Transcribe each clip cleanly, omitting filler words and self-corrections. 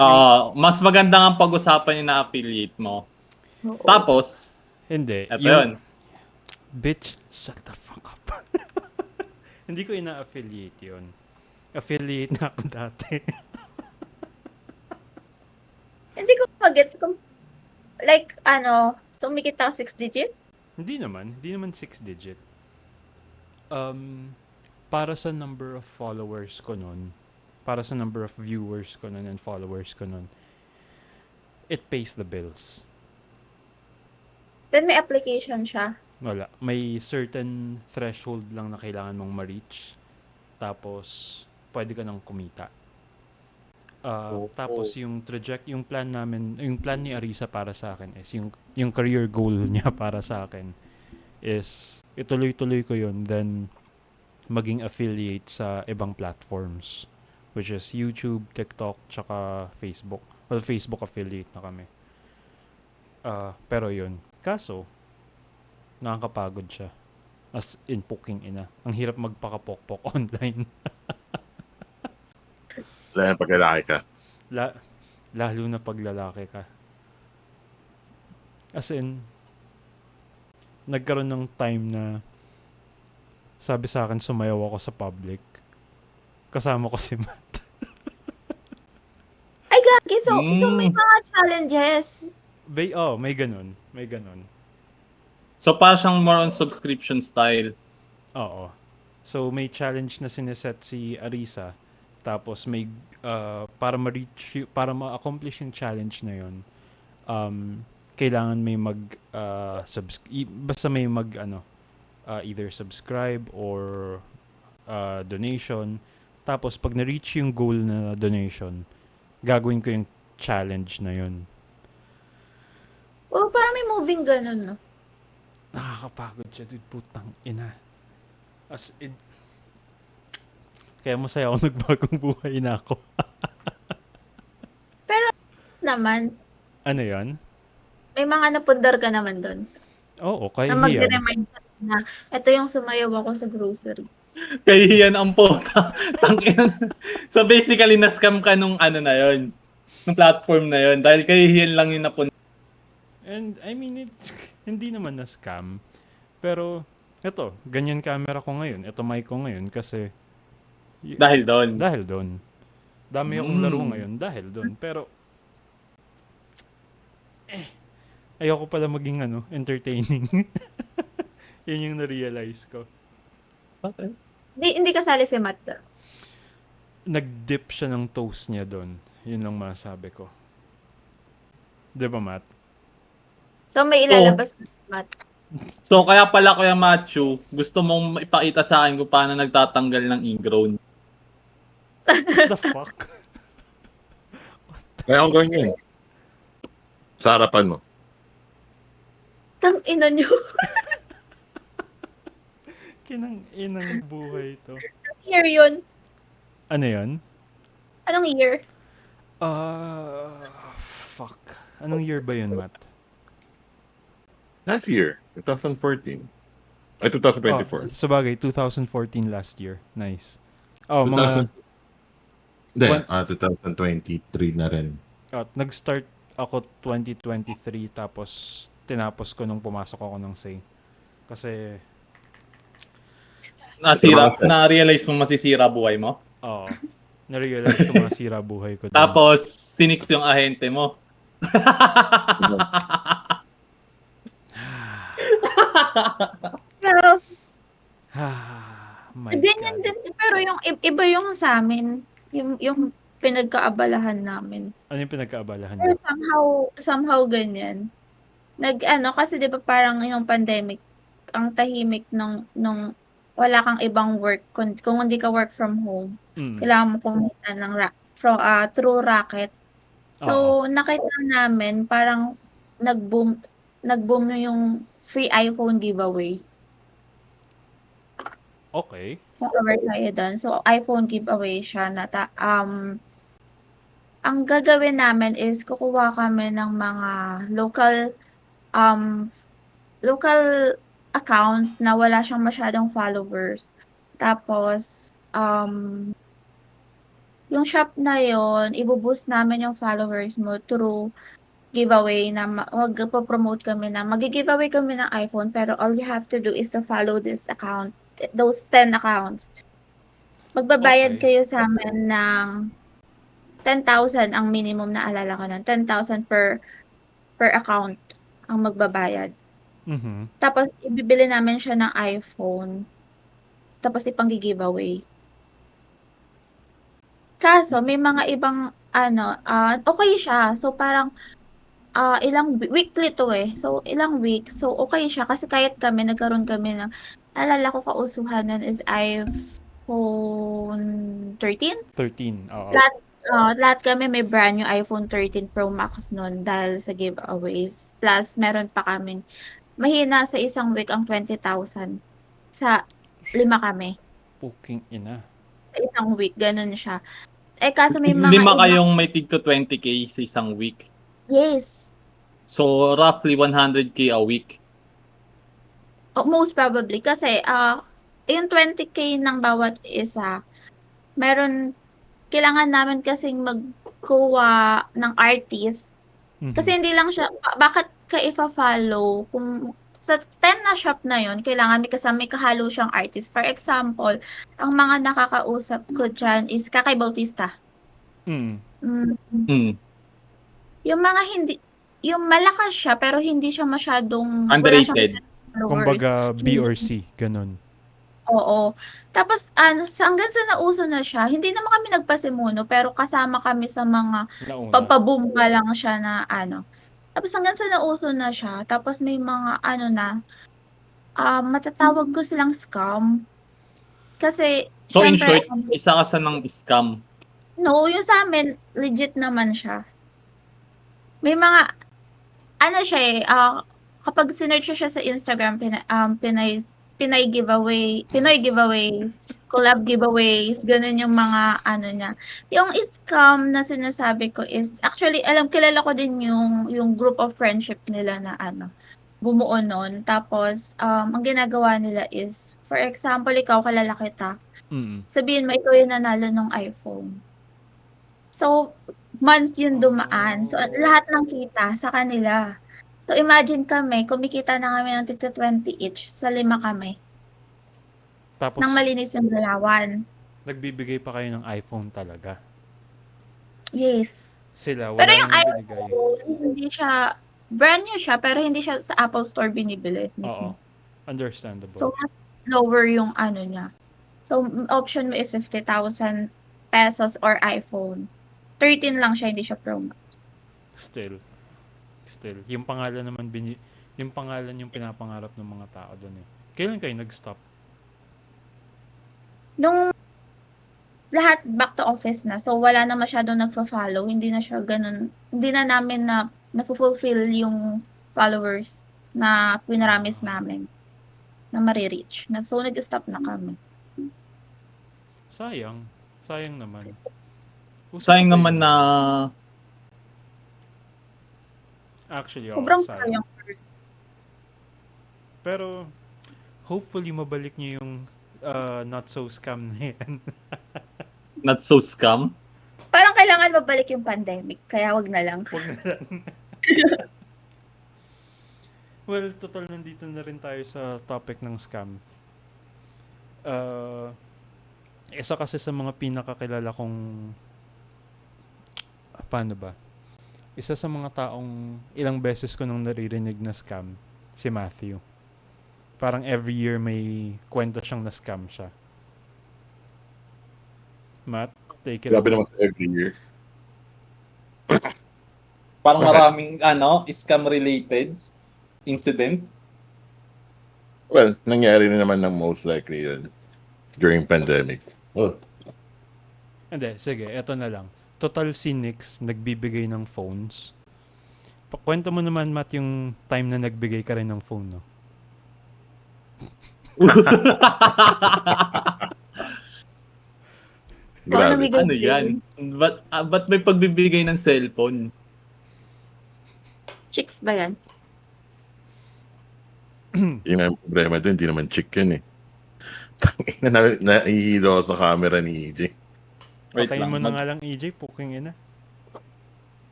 May Mas maganda nga pag-usapan yung na-affiliate mo. Oo. Tapos, hindi. eto yun. Bitch, shut the fuck up. Hindi ko ina-affiliate yun. Affiliate na ako dati. Hindi ko magets kung like tumikit ako 6 digit. Hindi naman 6 digit. Para sa number of followers ko nun, para sa number of viewers ko nun and followers ko nun, it pays the bills. Then may application siya. Wala. May certain threshold lang na kailangan mong ma-reach. Tapos, pwede ka nang kumita. Tapos yung plan namin, yung plan ni Arisa para sa akin is yung career goal niya para sa akin is ituloy-tuloy ko yun, then maging affiliate sa ibang platforms, which is YouTube, TikTok, tsaka Facebook. Well, Facebook affiliate na kami. Pero yun. Kaso, nakakapagod siya. As in, puking ina. Ang hirap magpakapokpok online. Lalo na pag lalaki ka. Lalo na pag lalaki ka. As in, nagkaroon ng time na sabi sa akin sumayaw ako sa public. Kasama ko si Matt. Ay, gagi. So may mga challenges. May ganun. May ganun. So, parang siyang more on subscription style. Oo. So, may challenge na sineset si Arisa. Tapos, may, para ma-accomplish yung challenge na yun, kailangan may basta may either subscribe or donation. Tapos, pag na-reach yung goal na donation, gagawin ko yung challenge na yun. Oh, parang may moving ganun, no? Nakakapagod siya, dude. Putang ina. As in, kaya masaya ako nagbagong buhay na ako. Pero naman, Ano yan? may mga napundar ka naman doon. Oo, Na kaya yan. mag-remind ka na ito yung sumayaw ako sa grocery. Kahihiyan ang puta. Tangina. So, basically, na-scam ka nung na yun. Nung platform na yun. Dahil kahihiyan lang yung napunta. And I mean, it's hindi naman na scam. Pero, eto, ganyan camera ko ngayon. Ito mic ko ngayon kasi Dahil doon. dahil doon. Dami akong laro ngayon dahil doon. Pero, ayoko pala maging entertaining. Yun yung na-realize ko. Okay. Hindi kasali si Matt. Nag-dip siya ng toast niya doon. Yun lang masabi ko. Di ba, Matt? So may ilalabas na si Matt. So, kaya pala Kuya Matthew, gusto mong ipakita sa akin kung paano nagtatanggal ng ingrown. What the fuck? Kaya akong gawin yun. Sa harapan mo. Tang ina nyo. Kinang inang buhay to. Year yun. Ano yun? Anong year? Fuck. Anong year ba yun, Matt? Last year, 2014. Ay, 2024. Sabagay, 2014 last year. Nice. Oh, 2000 Hindi, One- 2023 na rin. nag-start ako 2023 tapos tinapos ko nung pumasok ako ng SAY. Kasi, Na-realize mo masisira buhay mo? na-realize ko masira buhay ko. Tapos, sinix yung ahente mo. Pero, My ganyan God. din. Pero yung iba yung sa amin. Yung pinagkaabalahan namin. Ano yung pinagkaabalahan Pero niyo? somehow ganyan. Kasi 'di ba parang yung pandemic, ang tahimik nung wala kang ibang work kung hindi ka work from home. Kailangan mo kumita ng through racket. So, nakita namin parang nag-boom yung free iPhone giveaway. Okay. Kung aware kayo doon. So, iPhone giveaway siya na ang gagawin namin is kukuha kami ng mga local account na wala siyang masyadong followers. Tapos, yung shop na yon, ibo-boost namin yung followers mo through giveaway na magpo-promote kami na magi-giveaway kami ng iPhone, pero all you have to do is to follow this account, those 10 accounts. Magbabayad Okay. kayo sa amin ng 10,000 ang minimum na alala ko nun, 10,000 per account ang magbabayad. Mhm. Tapos ibibili namin siya ng iPhone, tapos ipanggi-giveaway. Kaso may mga ibang okey siya. So parang, weekly 'to, eh. So ilang weeks, so okey siya kasi kahit kami nagkaroon kami ng naalala ko kausuhan nun is iPhone 13? 13, oo. Lahat kami may brand new iPhone 13 Pro Max nun dahil sa giveaways. Plus meron pa kaming mahina sa isang week ang 20,000 sa 5 kami. Puking ina. Sa isang week, ganun siya. Eh, kaso may mga 5 ibang kayong may tig to 20K sa isang week. yes. So, roughly 100K a week. Most probably kasi, yung 20K ng bawat isa, kailangan namin kasing magkuha ng artist. Mhm. Kasi hindi lang siya, bakit ka ifa-follow kung sa 10 na shop na yun, kailangan may kahalo siyang artist. For example, ang mga nakakausap ko diyan is Kakay Bautista. Mm. Hmm. Yung mga yung malakas siya pero hindi siya masyadong wala siyang Underrated. followers. Kumbaga B or C, ganun. Oo. Tapos hanggang sa nauso na siya, hindi naman kami nagpasimuno pero kasama kami sa mga Nauna. pagpa-boom pa lang siya na Tapos hanggang sa nauso na siya, tapos may mga matatawag ko silang scam. Kasi So, in siyempre short, isa ka sa ng scam. no, yung sa'min legit naman siya. May mga siya, eh, kapag sinearch siya sa Instagram, Pinoy giveaways, collab giveaways, gano'n yung mga niya. Yung scam na sinasabi ko is actually kilala ko din yung group of friendship nila na bumuo nun. Tapos, ang ginagawa nila is, for example, ikaw kilala kita, Mm. sabihin mo ikaw yung nanalo ng iPhone. So, months yun dumaan. So, lahat ng kita sa kanila. So, imagine kami, kumikita na kami ng tig 20 each sa 5 kami. Tapos, Nang malinis yung galawan. nagbibigay pa kayo ng iPhone talaga. Yes. Sila, Pero wala yung nang binigay. iPhone, hindi siya, brand new siya, pero hindi siya sa Apple Store binibili Oo. mismo. Understandable. So, mas lower yung niya. So, option mo is 50,000 pesos or iPhone. 13 lang siya, hindi siya Pro Max. Still. Yung pangalan naman yung pangalan yung pinapangarap ng mga tao doon eh. Kailan kayo nag-stop? Nung lahat back to office na, so wala na masyadong nagfa-follow, hindi na siya ganun, hindi na namin na-fulfill yung followers na pinramis namin na mare-reach. So, nag-stop na kami. Sayang naman. Sayang naman na Actually, Sobrang sayang. sayang. Pero, hopefully, mabalik niyo yung not so scam na yan. not so scam. Parang kailangan mabalik yung pandemic, kaya wag na lang. Huwag na lang. Well, total nandito na rin tayo sa topic ng scam. Isa kasi sa mga pinakakilala kong paano ba? Isa sa mga taong ilang beses ko nang naririnig na scam, si Matthew. Parang every year may kwento siyang na-scam siya. Matt, take it Grabe away. naman sa every year. Parang maraming scam related incident. Well, nangyari na naman ng most likely yun during pandemic. Well, Hindi, sige, eto na lang. Total si Nix nagbibigay ng phones. Pakwento mo naman, Matt, yung time na nagbigay ka rin ng phone, no? grabe. namigay Ano yan? Ba't may pagbibigay ng cellphone? Chicks ba yan? Yun ang problema doon, hindi naman chick yun eh. Tangina, nahihilo ako sa camera ni EJ. Wait Patayin lang. mo na nga lang, EJ. Puking ina.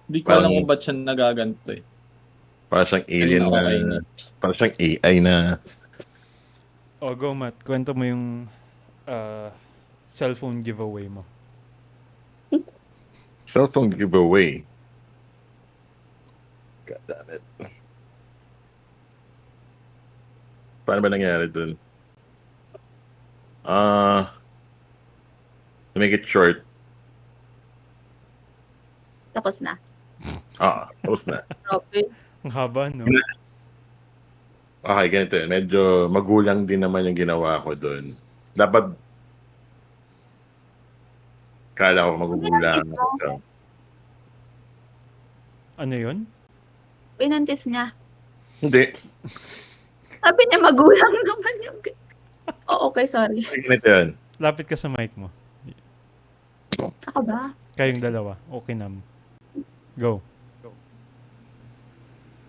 Hindi ko alam Parang- kung ba't siya nagaganto eh. Para siyang alien Ayun, okay na, na. para siyang AI na, O, go, Matt. Kwento mo yung cellphone giveaway mo. cellphone giveaway. God damn it. Paano ba nangyari dun? To make it short, Tapos na. tapos na. Okay. Ang haba, no? Okay, ganito yun. Medyo magulang din naman yung ginawa ko dun. Dapat, kala ko magugulang. Pinantis Ano yun? Pinantis niya. Hindi. Sabi niya magulang naman yung... Oh, okay, sorry. Ganito yun. Lapit ka sa mic mo. Ako ba? Kayong dalawa. Okay na. Go.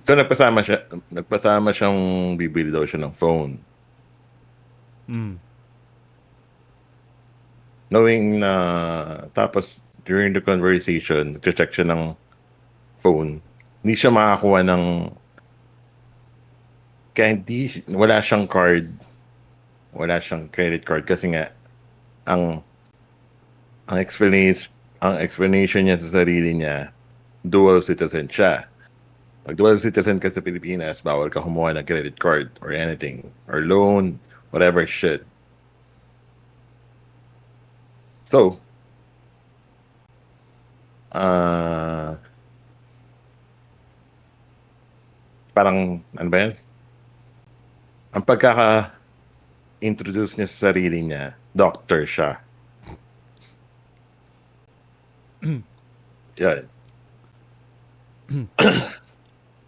So, nagpasama siyang bibili daw siya ng phone. Mm. Knowing na, tapos, during the conversation, nag-check siya ng phone. Hindi siya makakuha ng, kaya wala siyang card. Wala siyang credit card kasi nga, ang explanation niya sa sarili niya, dual citizen siya. Pag dual citizen ka sa Pilipinas, bawal ka kumuha ng credit card or anything. Or loan, whatever shit. So, parang, ano ba yan? Ang pagkaka-introduce niya sa sarili niya, doctor siya. Yan.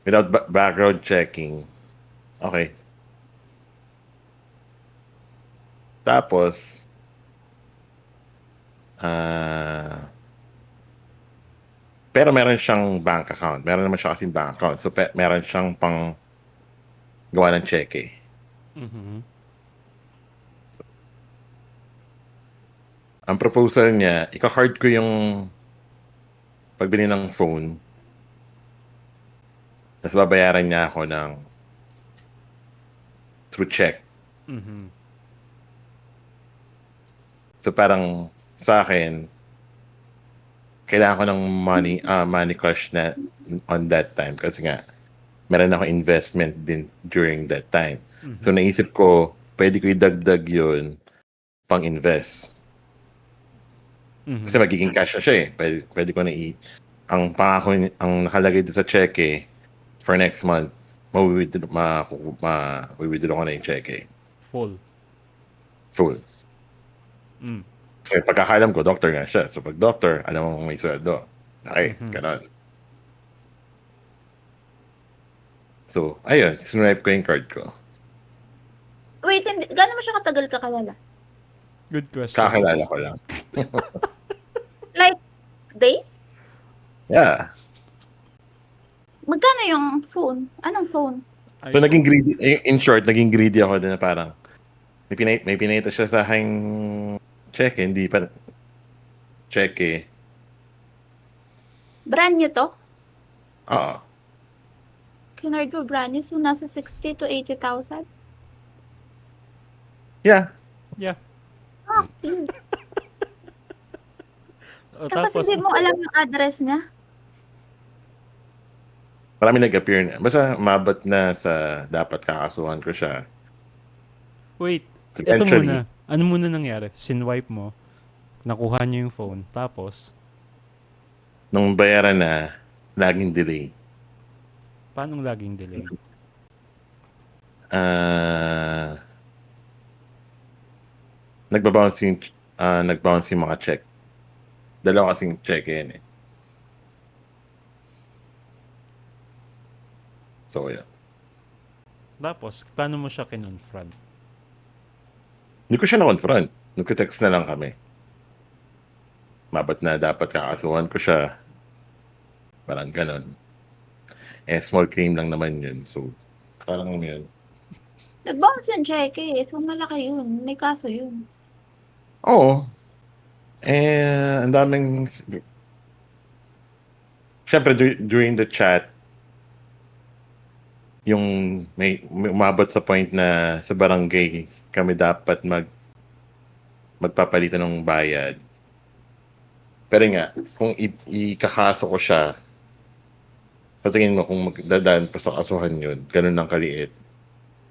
Without background checking. Okay. Tapos, pero meron siyang bank account. Meron naman siya kasing bank account. So, meron siyang pang gawa ng cheque. Mhm. Ang proposal niya, ika-card ko yung pagbili ng phone. Tapos babayaran niya ako ng through check. Mhm. So parang sa akin, kailangan ko ng money cash na on that time kasi nga meron ako investment din during that time. Mhm. So naisip ko, pwede ko idagdag yun pang invest. Mhm. Kasi magiging cash na siya eh. Pwede ko na ang pangako, ang nakalagay doon sa cheque for next month, ma-withdraw ko na yung cheque. Full. Full. Mm. Kasi pagkakalam ko, doctor nga siya. So pag doctor, alam mo may sweldo. Okay, Mhm. ganon. So, ayun, sinwipe ko yung card ko. Wait, hindi. Gano'n mo siya katagal kakalala? Good question. Kakilala ko lang. Like, days? Yeah. Magkano yung phone? Anong phone? So naging greedy, in short, naging greedy ako din na parang may pinita siya sa aking cheque, hindi pa cheque. Brand new to? Oo. Kinard mo brand new, so nasa 60 to 80,000? Yeah. Yeah. Okay. Tapos, Tapos hindi mo alam yung address niya? Marami nag-appear na. Basta mabot na sa dapat kakasuhan ko siya. wait. So, Ito eventually, muna. Ano muna nangyari? Sinwipe mo. Nakuha niyo yung phone. Tapos, nung bayaran na, laging delay. paano laging delay? Nagbounce yung mga check. Dalawa kasing check yan eh. So, yeah. Tapos, paano mo siya kinonfront? Hindi ko siya na-confront. Nagka-text na lang kami. Mabot na dapat kakasuhan ko siya. Parang ganon. Eh, small claim lang naman yun. So, parang yun. Nag-bounce yung cheque eh. So malaki yun. May kaso yun. Oo. Ang daming... Siyempre, during the chat, yung may umabot sa point na sa barangay kami dapat magpapalitan ng bayad. Pero nga, kung ikakaso ko siya, sa tingin mo kung magdadaan pa sa kasuhan yun, ganun lang kaliit.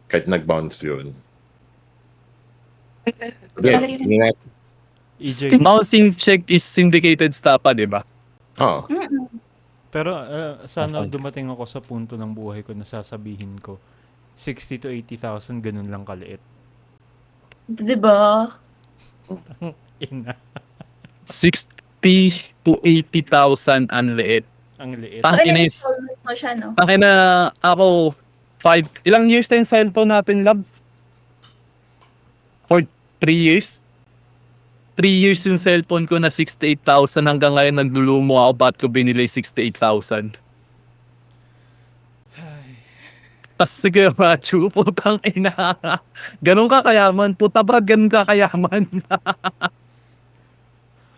Kahit nag-bounce yun. Hindi nga. EJ, Bouncing check is syndicated stapa, di ba? Oo. pero sana dumating ako sa punto ng buhay ko na sasabihin ko 60 to 80,000 ganun lang kaliit. Diba? Ina, 60 to 80,000 ang liit. ang liit. Ah, So, Inis. in-installment mo siya, no? Tangin na ako, ilang years na yung cellphone natin, lab? For 3 years? 3 years yung cellphone ko na 68,000 hanggang ngayon naglulumo ako ba't ko binili 68,000. Tas sige, Machu, putang ina. Ganun ka kayaman, puta ba ganun ka kayaman?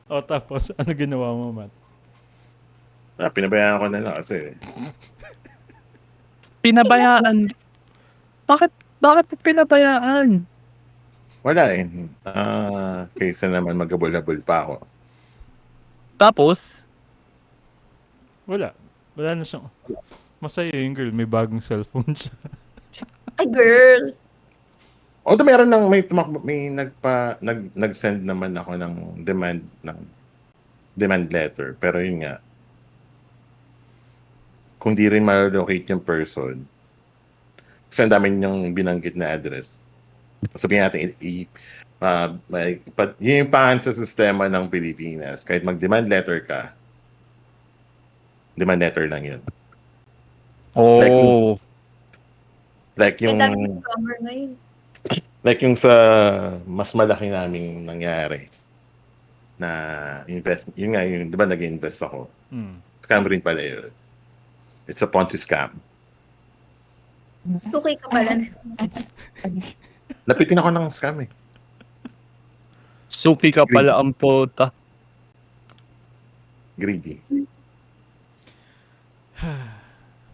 O tapos, ano ginawa mo, Matt? Pinabayaan ko na lang kasi. Pinabayaan. Bakit pinabayaan? Wala eh. Kaysa naman magabol-habol pa ako. Tapos, Wala na siyang... Masaya yung girl, may bagong cellphone siya. Ay, girl. Although meron nang may nag-send naman ako ng demand letter, pero yun nga, kung di rin ma-locate yung person, kasi ang dami niyang binanggit na address. Sabihin natin, yun yung pangan sa sistema ng Pilipinas. Kahit mag-demand letter ka, demand letter lang yun. oh, Like May yung, daming scammer ngayon. like yung sa mas malaki naming nangyari na invest, yun nga, yun, di ba nag-invest ako? Scam rin pala yun. It's a Ponzi scam. Suki ka pala. Lapitin ako ng scam eh. suki ka pala ang puta. Greedy.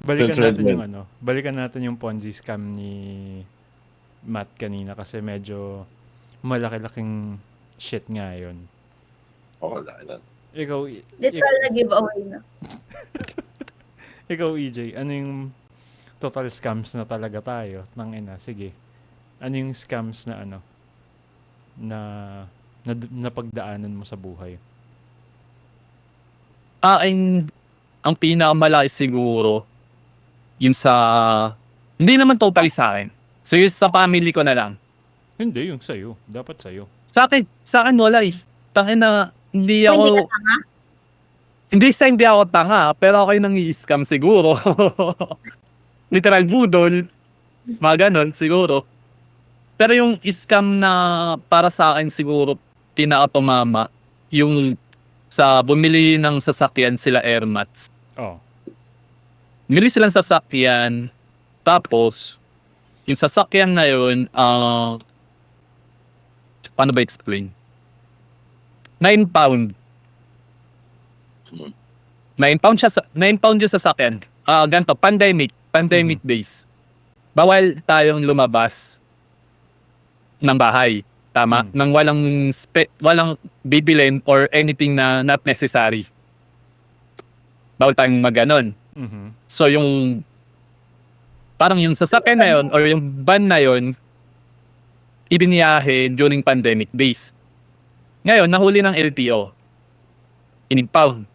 Balikan Sunod natin mo. yung balikan natin yung Ponzi scam ni Matt kanina kasi medyo malaki-laking shit nga yun. Wala lang. Literal na giveaway na. Ikaw, EJ, ano yung total scams na talaga tayo? Sige. Ano yung scams na na pagdaanan mo sa buhay? Ang pinakamalaki siguro, yung sa, hindi naman totally sa akin. So yung sa family ko na lang. Hindi, yung sa'yo. Dapat sa'yo. Sa akin wala eh. Tangin na, hindi Kung hindi ako, ka tanga, hindi ako tanga, pero ako yung nang-i-scam siguro. Literal budol, mga ganon siguro. Pero yung scam na para sa akin siguro pinakatumama, yung sa bumili ng sasakyan sila Airmats. Oh. Bumili silang sasakyan, tapos yung sasakyan na yun, paano ba explain? 9 pound. 9 pound yung sasakyan. Ganito, pandemic days. Bawal tayong lumabas ng bahay. Tama? Nang walang bibilin or anything na not necessary. Bawal tayong maganon. Mhm. So yung parang yung sasakyan na yun or yung van na yun ibiniyahe during pandemic days. Ngayon, nahuli ng LTO. In-impound.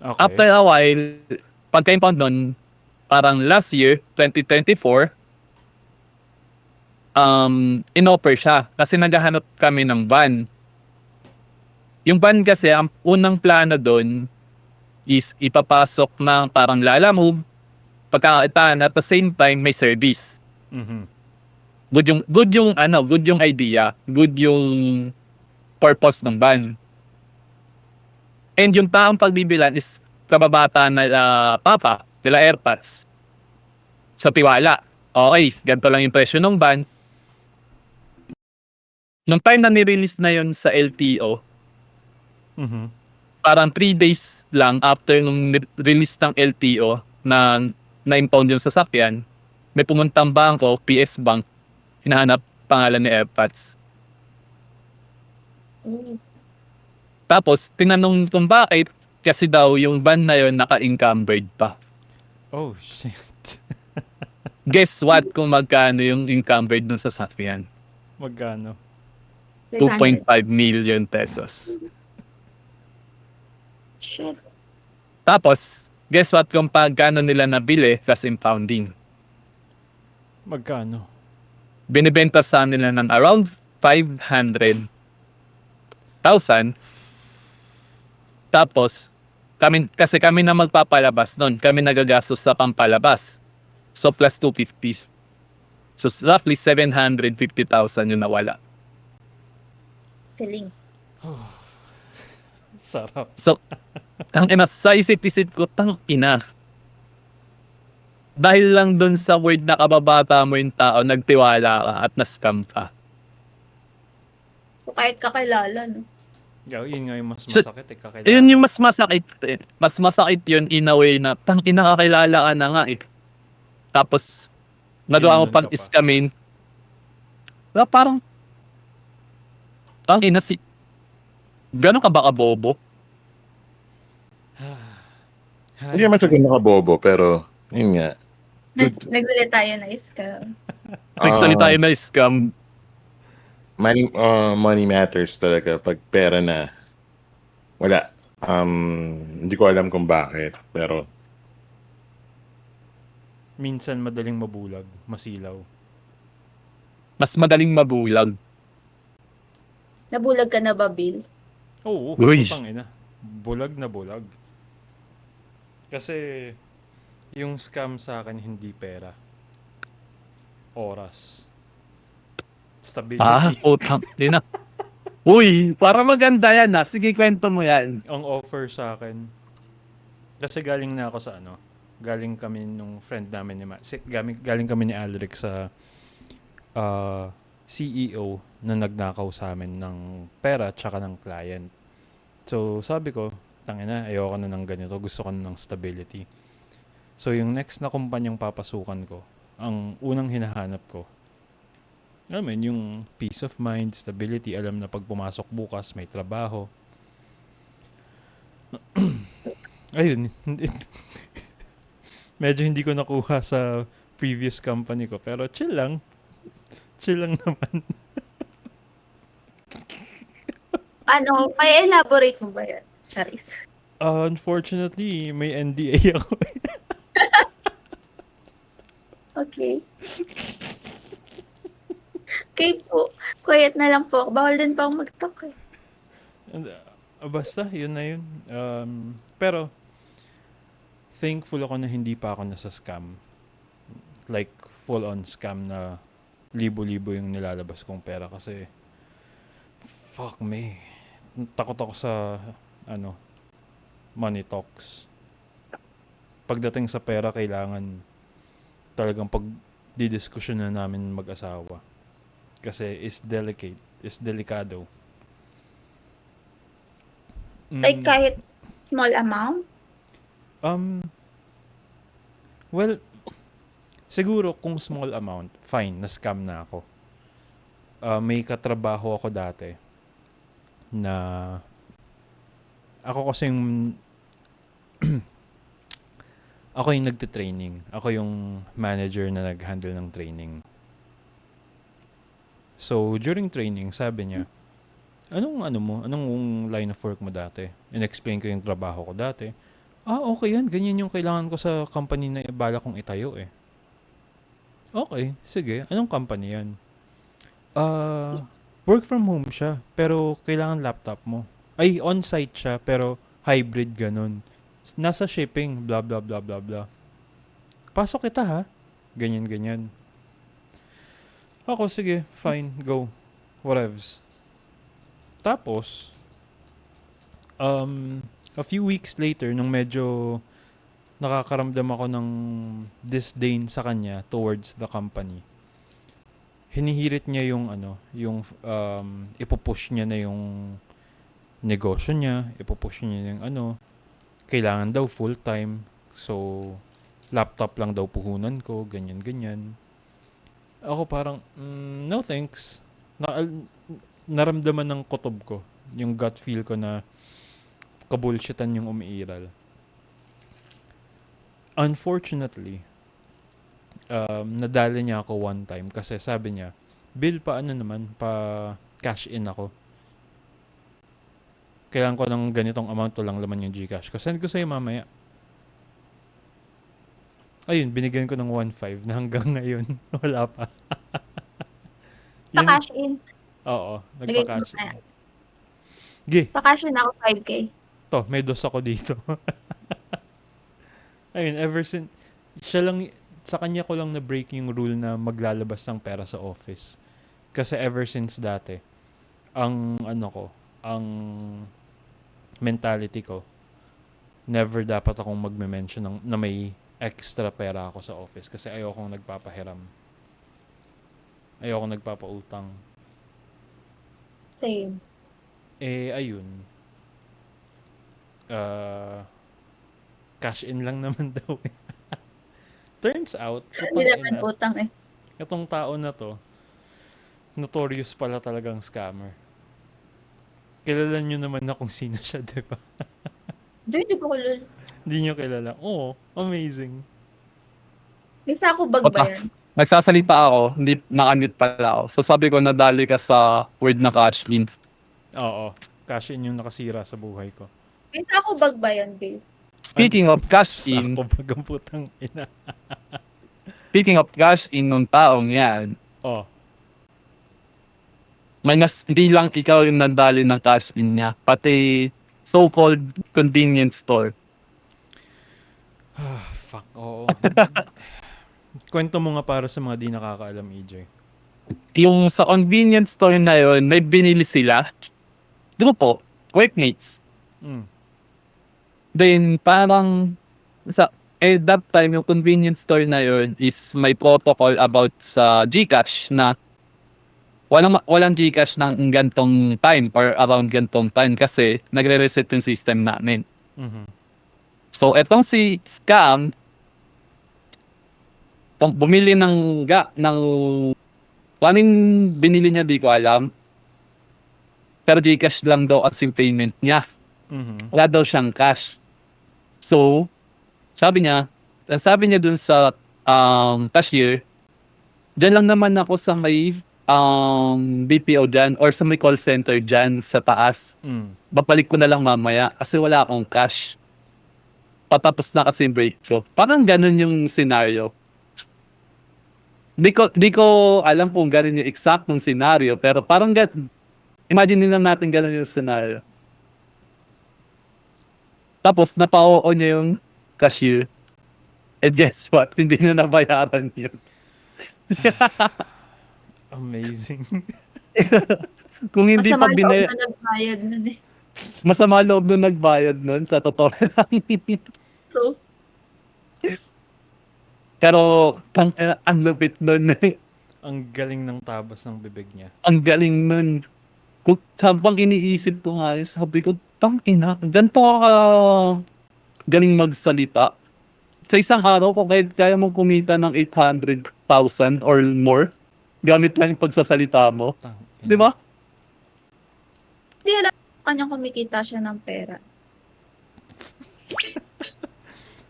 Okay. After a while, pagka-impound nun, parang last year, 2024, inoffer siya kasi naghahanap kami ng van. Yung van kasi, ang unang plano doon is ipapasok ng parang Lalamove, pagkakaitan at the same time may service. Mhm. Good yung idea, good yung purpose ng van. And yung taong pagbibilan is kababata na papa, nila Airpods. Sa tiwala. Okay, ganito lang yung presyo ng van. Nung time na nirelease na yon sa LTO, Mhm. parang 3 days lang after nung release ng LTO na na-impound yung sasakyan, may pumuntang bangko, PS Bank, hinahanap pangalan ni AirPods. Tapos, tinanong kung bakit, kasi daw yung van na yun naka-encumbered pa. Oh, shit. Guess what kung magkano yung encumbered ng sasakyan? Magkano? 300. 2.5 million pesos. Shit. Tapos, guess what kung pagkano nila nabili plus impounding? Magkano? Binibenta sa nila ng around 500,000. Tapos, kasi kami na magpapalabas nun. Kami nagagastos sa pampalabas. So, plus 250. So, roughly 750,000 yung nawala. Galing. Sarap. So, sa isip-isip ko, tang ina. Dahil lang dun sa word na kababata mo yung tao, nagtiwala ka at na-scam ka. So, kahit kakilala, no? Yun nga yung mas So, masakit eh. Kakilala. Yun yung mas masakit. Mas masakit yun in a way na, tang ina, kakilala ka na nga eh. Tapos, nagawa Ginanon ko pang ka pa. iskamin. Parang, tang ina si... Gano'n ka ba kabobo? Hindi naman sa ganun nakabobo, pero yun nga. Nagbili tayo na scam. Nagsalita yun na scam. Money matters talaga pag pera na. Wala. Hindi ko alam kung bakit, pero Minsan madaling mabulag, masilaw. Mas madaling mabulag. Nabulag ka na ba, Bill? Oo, Uy. putang ina. Bulag na bulag. Kasi yung scam sa akin hindi pera. Oras. Stability. Utang. Yun na. Uy, para maganda yan ha. Sige, kwento mo yan. Ang offer sa akin. Kasi galing na ako sa ano. Galing kami nung friend namin ni galing kami ni Alric sa CEO na nagnakaw sa amin ng pera tsaka ng client. So, sabi ko, tangina, ayoko na ng ganito. Gusto ko na ng stability. So, yung next na kumpanyang papasukan ko, ang unang hinahanap ko, alam mo yun, yung peace of mind, stability, alam na pag pumasok bukas, may trabaho. Ayun. Medyo hindi ko nakuha sa previous company ko. Pero chill lang. Chill lang naman. Ano, may elaborate mo ba yan? Charis. Unfortunately, may NDA ako. Okay. Okay po. Quiet na lang po. Bawal din pa ako mag-talk eh. Basta, yun na yun. Pero, thankful ako na hindi pa ako nasa scam. Like, full-on scam na libo-libo yung nilalabas kong pera kasi fuck me. Takot ako sa money talks. Pagdating sa pera, kailangan talagang didiskusyon na namin mag-asawa. Kasi is delikado. Like kahit small amount? Well, siguro kung small amount, fine, na-scam na ako. May katrabaho ako dati na ako kasi yung ako yung nagte-training. Ako yung manager na nag-handle ng training. So, during training, sabi niya, anong line of work mo dati? In-explain ko yung trabaho ko dati. Okay yan. Ganyan yung kailangan ko sa company na bala kong itayo eh. Okay, sige. Anong company yan? Work from home siya, pero kailangan laptop mo. Ay, on-site siya, pero hybrid ganun. Nasa shipping, blah, blah, blah, blah, blah. Pasok kita ha? Ganyan, ganyan. Ako, sige, fine, go. Whatevs. Tapos, a few weeks later, nung medyo nakakaramdam ako ng disdain sa kanya towards the company, hinihirit niya yung yung ipupush niya na yung negosyo niya, ipupush niya yung kailangan daw full time. So laptop lang daw puhunan ko, ganyan. Ako parang no thanks. Naramdaman ng kutob ko, yung gut feel ko na kabulshitan yung umiiral. Unfortunately, nadali niya ako one time kasi sabi niya, Bill, pa cash in ako. Kailangan ko ng ganitong amount to lang laman yung Gcash ko. Send ko sa'yo mamaya. Ayun, binigyan ko ng 1.5 na hanggang ngayon wala pa. Pa-cash in. Oo, Bigay ko nagpa-cash mamaya. in. Gi, Pa-cash in ako 5K. to, may dos ako dito. Ayun, ever since, sa kanya ko lang na-break yung rule na maglalabas ng pera sa office. Kasi ever since dati, ang mentality ko, never dapat akong magme-mention na may extra pera ako sa office kasi ayokong nagpapahiram. Ayokong nagpapautang. Same. Ayun. Cash in lang naman daw eh. Turns out, Hindi naman utang eh. itong tao na to, notorious pala talagang scammer. Kilala nyo naman na kung sino siya, di ba? Hindi ko kulol. Hindi nyo kilala. Oo, amazing. May sako bag ba yan? Nagsasalita ako, hindi nakamute pala ako. So sabi ko, nadali ka sa word na cash in. Oo, cash in yung nakasira sa buhay ko. May sako bag ba yan, Bill? Speaking of cash in, Sako bagang putang ina. speaking of cash in nung taong yan, Oh, hindi lang ikaw yung nadali ng cash in niya, pati so-called convenience store. fuck, oo. Kwento mo nga para sa mga di nakakaalam, EJ. Yung sa convenience store na yun, may binili sila. Grupo, workmates. Mm. Then parang that time yung convenience store na yun is may protocol about sa GCash na walang GCash ng gantong time or around gantong time kasi nagre-reset yung system namin. Mhm. So etong si Scam bumili ng paning binili niya di ko alam. Pero GCash lang daw as yung payment niya. Mhm. Wala daw siyang cash. So, sabi niya dun sa cashier, dyan lang naman ako sa may BPO dyan or sa may call center dyan sa taas. Mm. Babalik ko na lang mamaya kasi wala akong cash. Patapos na kasi yung break ko. Parang ganun yung scenario. Di ko alam kung ganun yung exactong scenario, pero parang imagine lang natin ganun yung scenario. Tapos napa-oo niya yung cashier. And guess what? Hindi na nabayaran yun. Amazing. Kung hindi Masama pa loob na nagbayad nun eh. masama loob nung nagbayad nun, sa totoo lang. True. Pero ang lupit nun. Ang galing ng tabas ng bibig niya. Ang galing nun. Kung sabang iniisip ko nga, sabi ko, tangina, ganito ka galing magsalita. Sa isang araw, kung kaya mong kumita ng 800,000 or more, gamit lang yung pagsasalita mo. Di ba? Hindi alam kanyang kumikita siya ng pera.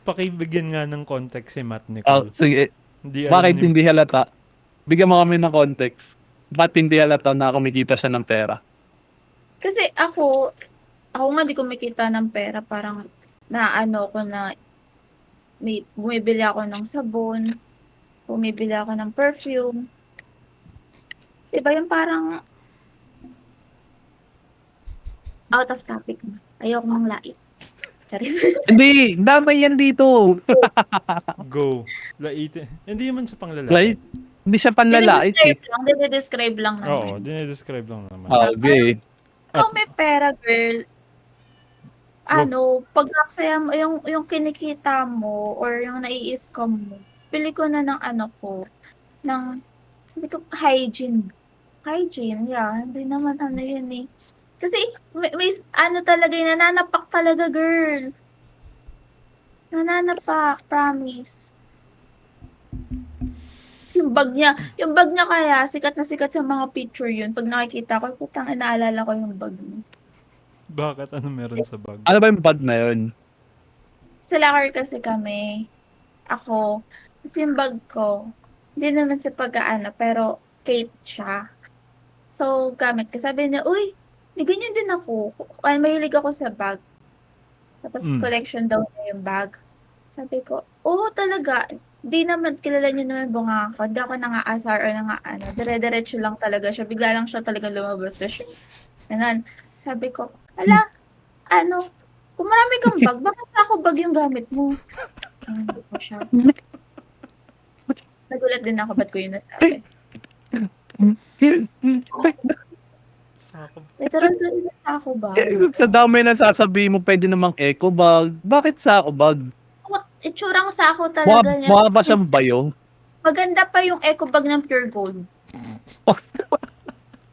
Pakibigyan nga ng context si Matt Nicole. Sige. Hindi Bakit alam ni- hindi halata? Bigyan mo kami ng context. Bakit hindi halata na kumikita siya ng pera? Kasi ako nga di kumikita ng pera. Parang naano ko na bumibili ako ng sabon, bumibili ako ng perfume. Diba yung parang out of topic na. Ayoko mang lait. Charis. Hindi, damay yan dito. Go. Laitin. Hindi naman sa panglalaki. Right? Hindi siya panlalait eh. Dinidescribe lang naman. Oo, dinedescribe lang naman. Okay. Ikaw may pera, girl. Pag naksaya mo, yung kinikita mo or yung nai-scam mo, pili ko na ng Hindi ko, hygiene. Hygiene, yeah. Hindi naman ano yun eh. Kasi may ano talaga, nananapak talaga, girl. Nananapak, promise. Yung bag niya kaya, sikat na sikat sa mga picture yun. Pag nakikita ko, putang inaalala ko yung bag niya. Bakit? Ano meron sa bag? Ano ba yung bag na yun? Sa locker kasi kami, ako, kasi yung bag ko, hindi naman sa pag-aano, pero Kate siya. So, gamit ko. Sabi niya, uy, may ganyan din ako. Mahilig ako sa bag. Tapos, Mm. collection daw niya yung bag. Sabi ko, oo talaga. Di naman, kilala niyo naman bunga ako. Hindi ako nangaasar or nangaano. Dire-diretso lang talaga siya. Bigla lang siya talaga lumabas na siya. Ganun. Sabi ko, ala, ano, kung marami kang bag, bakit ako bag yung gamit mo? Ganun ko siya. Tapos nagulat din ako, ba't ko yun nasabi? Sakop. Literal kasi ako bag. Sa dami na sasabihin mo, pwede namang eco bag. Bakit sa ako bag? Itsurang sako talaga niya. Mukha ba siyang bayong? Maganda pa yung eco bag ng Pure Gold.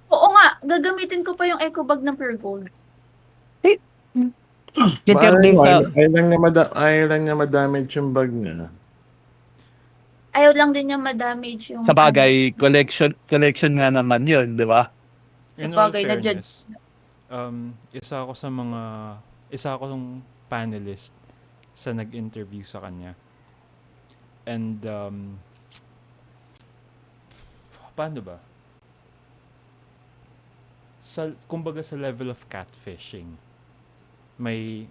Oo nga, gagamitin ko pa yung eco bag ng Pure Gold. Kaya din sa... Ayaw lang niya madamage yung bag niya. Ayaw lang din niya ma-damage yung Sa bagay, collection nga naman yun, di ba? In all Sabagay na dyan. fairness, isa ako ng panelist sa nag-interview sa kanya. And, paano ba? Kumbaga sa level of catfishing,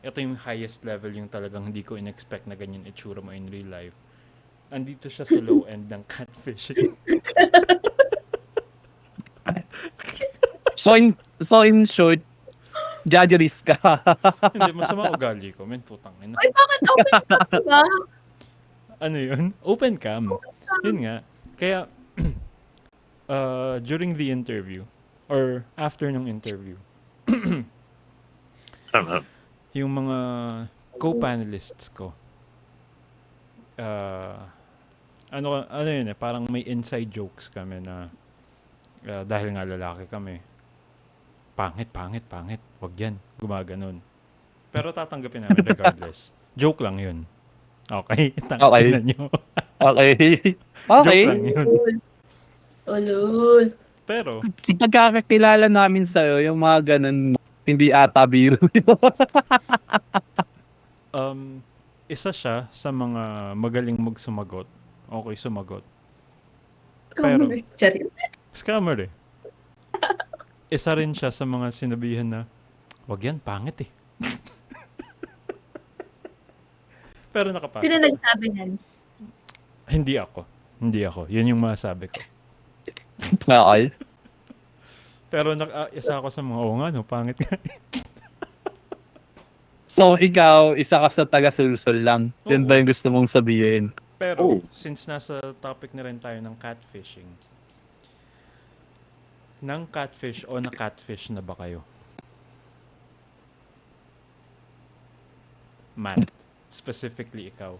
ito yung highest level, yung talagang hindi ko in-expect na ganyan itsura mo in real life. Andito siya sa low end ng catfishing. So in short, judgeries ka. Hindi, masama ugali ko. Men, putang ina. Ay, bakit open ka ba? Ano yun? Open cam. Yun nga. Kaya, during the interview, or after ng interview, yung mga co-panelists ko, ano yun eh, parang may inside jokes kami na dahil nga lalaki kami, pangit, wag yan, gumaganon. Pero tatanggapin namin regardless. Joke lang yun. Okay? Tangina nyo. Okay. Joke lang yun. Ulul. Pero, Pagkakakilala namin sa'yo, yung mga ganun, hindi ata biro. isa siya sa mga magaling magsumagot. Okay, sumagot. Scammer. Charis. Scammer eh. Isa rin siya sa mga sinabihan na, wag yan, pangit eh. Pero nakapasok. Sino nagsabi niyan? Hindi ako. Yun yung masabi ko. Okay. Pero isa ako sa mga, oo nga, no, pangit nga. So, ikaw, isa ka sa taga-sulsol lang. Yun ba yung gusto mong sabihin? Pero, since nasa topic na rin tayo ng catfishing, ng catfish o na catfish na ba kayo? Matt, specifically ikaw.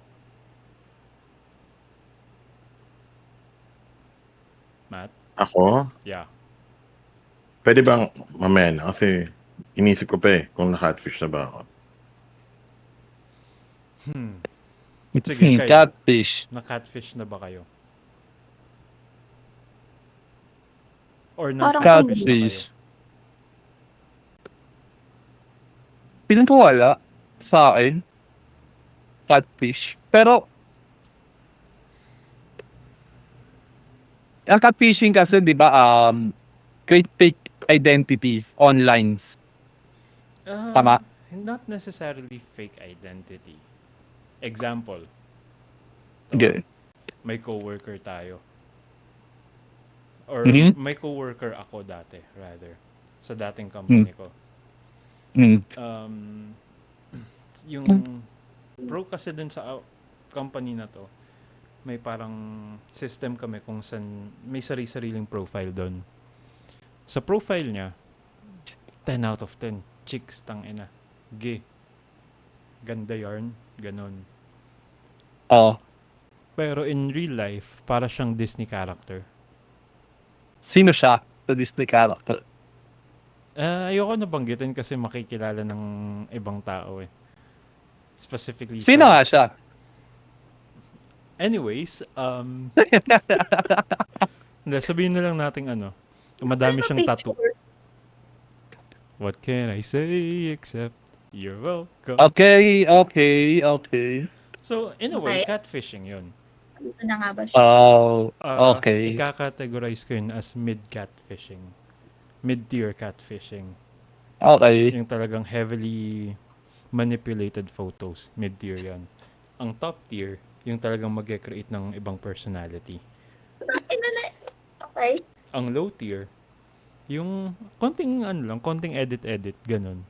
Matt? Ako? Yeah. Pwede bang mamaya na? Kasi inisip ko pa eh kung na-catfish na ba ako. Sige, kayo. Catfish. Na catfish na ba kayo? Or Parang na-catfish na kayo? Catfish. Pinagwala sa akin. Catfish. Pero, ang catfishing kasi, di ba, create fake identity online. Tama? Not necessarily fake identity. Example. Okay. May coworker tayo. Or Mhm. may coworker ako dati, rather. Sa dating company ko. Yung pro kasi dun sa company na to, may parang system kami kung saan may sari-sariling profile dun. Sa profile niya, 10 out of 10. Chicks, tangina. Gay. Ganda yarn. Ganon. Oo. Pero in real life, para siyang Disney character. Sino siya sa Disney character? Ayoko nabanggitin kasi makikilala ng ibang tao eh. Specifically Sino nga siya? Anyways, hindi, sabihin na lang natin madami siyang tattoo. What can I say except you're welcome. Okay. So, in a way, Okay. catfishing yun. Ano na nga ba siya? Oh, Ah, okay. Ika-categorize ko yun as mid-catfishing. Mid-tier catfishing. Okay. Yung talagang heavily manipulated photos. Mid-tier yan. Ang top tier, yung talagang mag-create ng ibang personality. Okay. Ang low tier, yung konting konting edit-edit, ganun.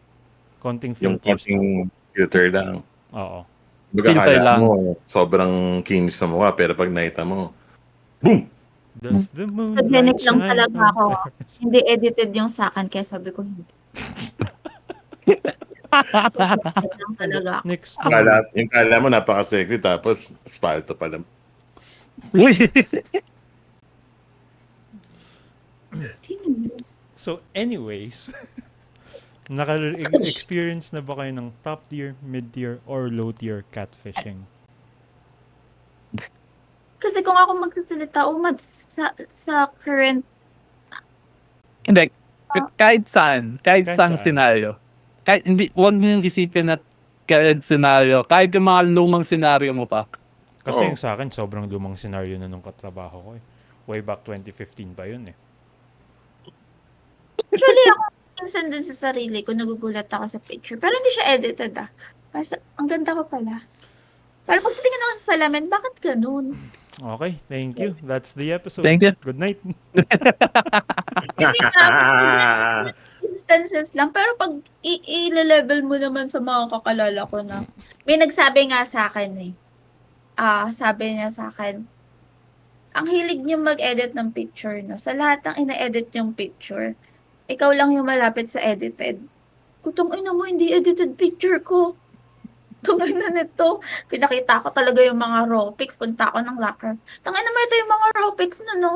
Konting Yung filters. konting filter lang. Oo. Baga Filter kala lang. mo, sobrang kinis sa mukha, pero pag nakita mo, boom! Does the moonlight Organic lang shine talaga on ako. Paris? Hindi edited yung sa akin, kaya sabi ko hindi. Organic lang talaga ako. Next, Yung kala mo napaka-sexy, tapos asfalto pala. Uy. Sino yun? so anyways, naka-experience na ba kayo ng top tier, mid tier, or low tier catfishing? Kasi kung ako magsasalita, umad sa current, Hindi. Kahit saan Kahit saan. senaryo. Kahit hindi, huwag nyo isipin na kahit senaryo. Kahit yung mga lumang senaryo mo pa. Kasi Oo. yung sa akin, sobrang lumang senaryo na nung katrabaho ko eh. Way back 2015 pa yun eh. actually ako, minsan din sa sarili ko, nagugulat ako sa picture. Pero hindi siya edited ah. Ang ganda ko pala. Pero pag titingin ako sa salamin, bakit ganun? Okay, thank you. That's the episode. Thank you. Good night. Hindi nga, instances lang. Pero pag i-level mo naman sa mga kakalala ko na, may nagsabi nga sa akin eh. Sabi niya sa akin, ang hilig niyo mag-edit ng picture, no? Sa lahat ng ina-edit yung picture, ikaw lang yung malapit sa edited. Kutong ina mo, hindi edited picture ko. Tungay na nito. Pinakita ko talaga yung mga raw pics. Punta ako ng locker. Tangay na mo, ito yung mga raw pics na, no?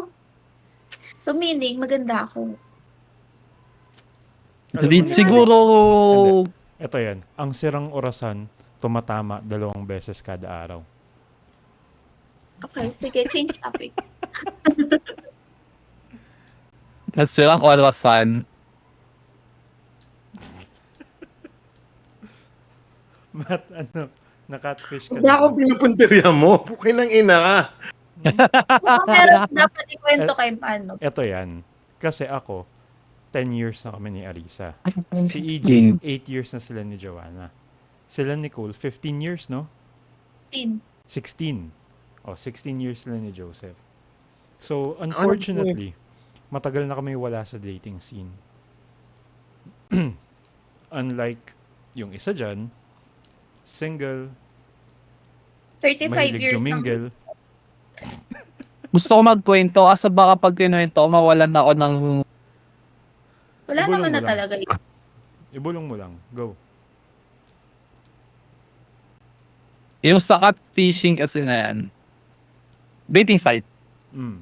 So, meaning, maganda ako. Alam Hindi mo na- siguro... Ito yan. Ang sirang orasan, tumatama 2 beses kada araw. Okay, sige, change topic. Silang orasan. Matt, na-catfish ka Hindi ako na. pinupunteriya mo. Bukay lang ina ka. Kung meron dapat ikwento kay ano. Ito yan. Kasi ako, 10 years na kami ni Arisa. Si EJ, 8 years na sila ni Joanna. Sila Nicole, 15 years, no? 15. 16. 16 years sila ni Joseph. So, unfortunately, matagal na kami wala sa dating scene. Unlike yung isa dyan, single, 35 mahilig years na. jumingle. Gusto ko magkwento kasi baka pag kinuwento, mawalan ako ng... Wala Ibulong naman mo na lang. talaga yun. Ibulong mo lang. Go. Yung sa catfishing kasi na yan, dating site. Mm.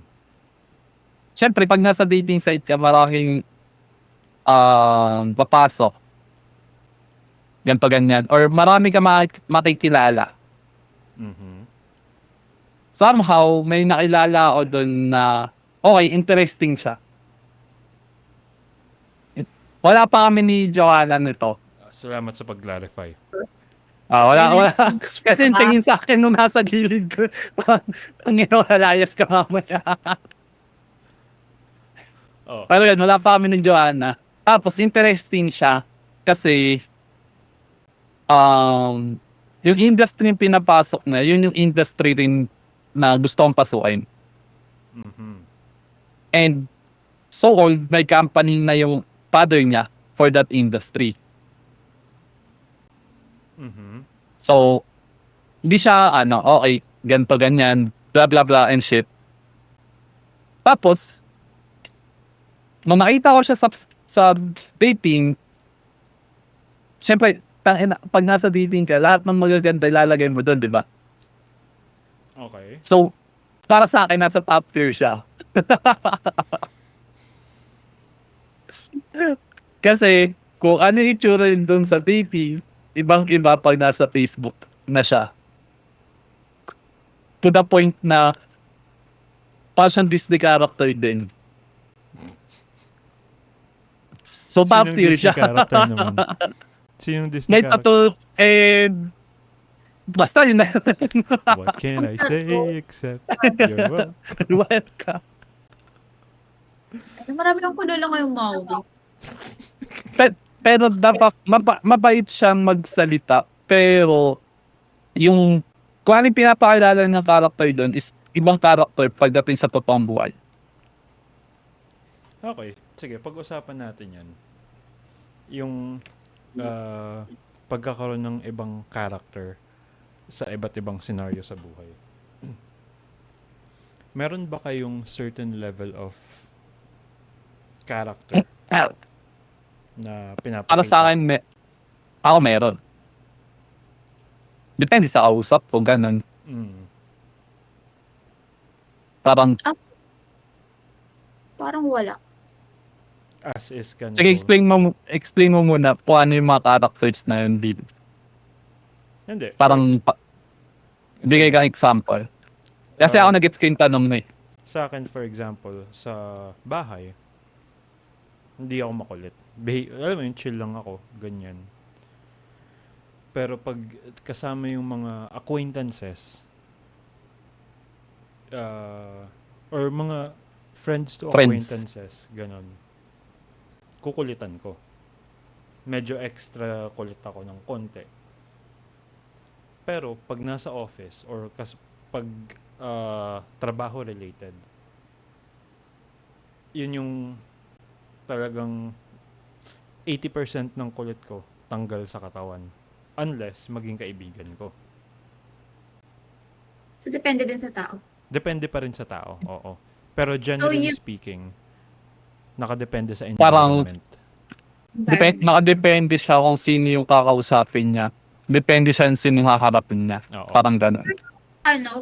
Siyempre, pag nasa dating site ka, maraming papasok. Ganto ganyan. Or marami ka makikilala. Mhm. Somehow, may nakilala ako doon na, okay, interesting siya. Wala pa kami ni Joanna nito. Salamat sa pag-clarify. Wala. Kasi yung tingin sa akin nung nasa gilid ko, ang layas ka mamaya. Oh. Pero yan, wala pa kami ni Joanna. Tapos, interesting siya kasi yung industry yung pinapasok na, yun yung industry rin na gusto kong pasukin. Mhm. And so may company na yung father niya for that industry. Mhm. So, hindi siya, okay, ganito, ganyan, blah, blah, blah, and shit. Tapos, nung nakita ko siya sa dating, siyempre, pag nasa dating ka, lahat ng magaganda ilalagay mo doon, di ba? Okay. So, para sa akin, nasa top tier siya. Kasi, kung ano yung itsura rin doon sa TV, ibang-iba pag nasa Facebook na siya. To the point na, parang Disney character din. So, top Sinong tier Disney siya. character naman? Sinong Disney May character? tattoo, basta yun na. What can I say except you're welcome? Welcome. Marami akong kulala ngayong Maui. Pero dapat, mabait siyang magsalita. Pero, kung ano yung pinapakilala ng character doon is ibang character pagdating sa totoong buhay. Okay, sige, pag-usapan natin yan. Yung pagkakaroon ng ibang character sa iba't ibang scenario sa buhay. Meron ba kayong certain level of character na pinapakita? Para sa akin, ako meron. Depende sa kausap ko, ganun. Mm. Parang wala. As is ka na. Sige, explain mo muna kung ano yung mga characters na yun. Hindi. Parang, bigay ka example. Kasi ako nag-gets ko yung tanong na eh. Sa akin, for example, sa bahay, hindi ako makulit. Alam mo yun, chill lang ako. Ganyan. Pero pag kasama yung mga acquaintances, or mga friends to acquaintances, ganon, kukulitan ko. Medyo extra kulit ako ng konti. Pero pag nasa office or pag trabaho related, yun yung talagang 80% ng kulit ko tanggal sa katawan. Unless maging kaibigan ko. So, depende din sa tao. Depende pa rin sa tao, oo. Pero generally speaking, nakadepende sa Parang, environment. nakadepende siya kung sino yung kakausapin niya. Depende siya kung sino yung haharapin niya. Oo. Parang ganun.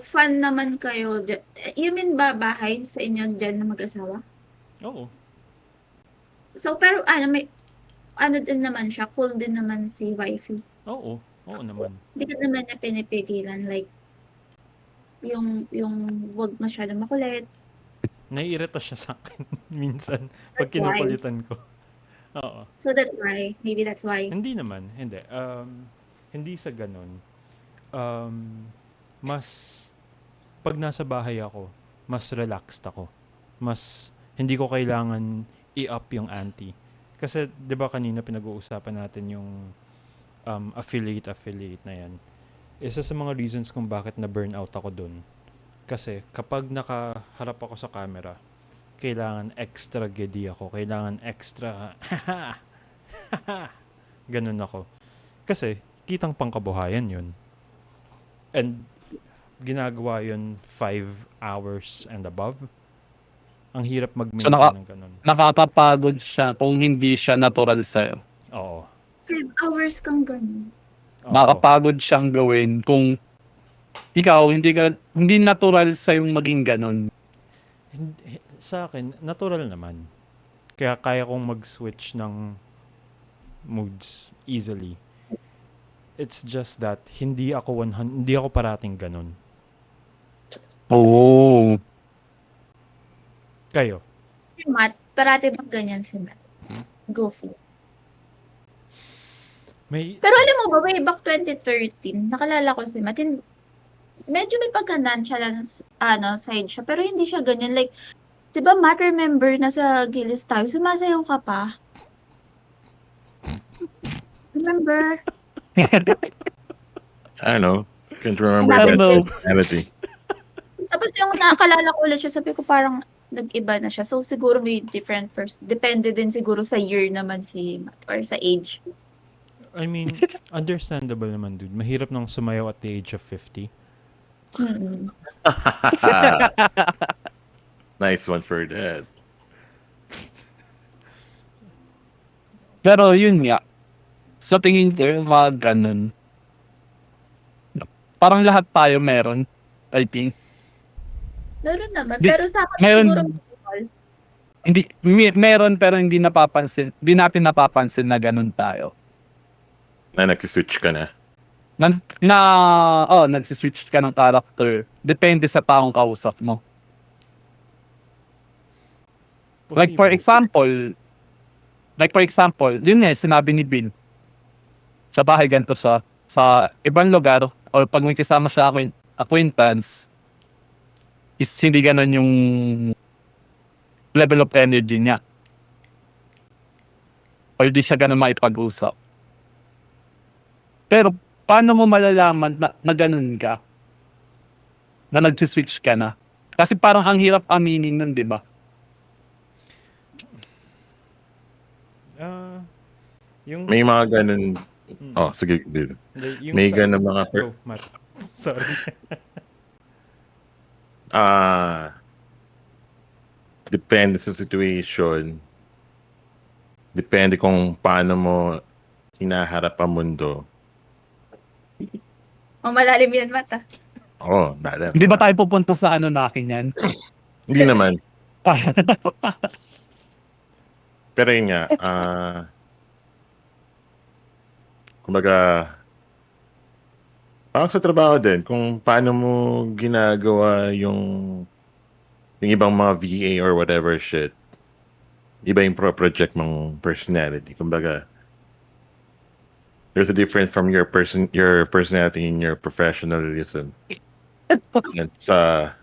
Fun naman kayo. You mean ba bahay sa inyo dyan na mag-asawa? Oo. So, pero may, din naman siya, cool din naman si wifey. Oo. Oo naman. Hindi ka naman na pinipigilan, like, yung wag masyado makulit. Naiirita siya sa akin minsan pag That's why. kinukulitan ko. Oo. So, that's why. Maybe that's why. Hindi naman. Hindi. Hindi sa ganun. Mas, pag nasa bahay ako, mas relaxed ako. Mas, hindi ko kailangan i-up yung ante. Kasi, di ba kanina pinag-uusapan natin yung affiliate na yan. Isa sa mga reasons kung bakit na-burnout ako dun. Kasi, kapag nakaharap ako sa camera, kailangan extra giddy ako. Kailangan extra, ganun ako. Kasi, kitang pangkabuhayan yun. And, ginagawa yun 5 hours and above. Ang hirap mag-maintain ng ganun. Nakakapagod siya kung hindi siya natural sa'yo. Oo. 5 hours kang ganun. Oo. Nakakapagod siyang gawin kung ikaw, hindi natural sa'yo maging ganun. Sa akin, natural naman. Kaya kaya kong mag-switch ng moods easily. It's just that hindi ako parating ganun. Oo. Kayo? Si Matt, parati bang ganyan si Matt? Goofy. Pero alam mo ba, way back 2013, nakalala ko si Matt, medyo may pagka-nonchalant side siya, pero hindi siya ganyan. Like, di ba Matt, remember na sa Gilis tayo, sumasayaw ka pa? Remember? I don't know. Can't remember I don't know. that personality. Tapos yung nakalala ko ulit siya, sabi ko parang nag-iba na siya. So siguro may different person. Depende din siguro sa year naman si Matt or sa age. I mean, understandable naman, dude. Mahirap nang sumayaw at the age of 50. Mm-mm. Nice one for that. Pero yun nga, sa tingin ko, mga ganun. Parang lahat tayo meron, I think. Meron naman. Di- Pero sa akin meron- siguro meron pero hindi napapansin, hindi natin napapansin na ganun tayo. Na nagsiswitch ka na. Nagsiswitch ka ng character. Depende sa taong kausap mo. Like for example, yun nga, sinabi ni Bill. Sa bahay ganito siya. Sa ibang lugar, or pag may kasama siya acquaintance, is hindi ganun yung level of energy niya. Or di siya ganun maipag-usap. Pero, paano mo malalaman na ganun ka? Na nagsiswitch ka na? Kasi parang ang hirap aminin nun, di ba? Yung May mga ganun. Oh, sige, Bill. May ganun mga Go, Matt. Sorry. Depende sa situation. Depende kung paano mo hinaharap ang mundo. Malalim yan, Mata. Oo, dala. Hindi ba tayo pupunta sa ano nakin yan? Hindi naman. Pero yun nga, kumbaga, parang sa trabaho din, kung paano mo ginagawa yung ibang mga VA or whatever shit, iba yung project mong personality. Kumbaga, there's a difference from your personality and your professionalism. And sa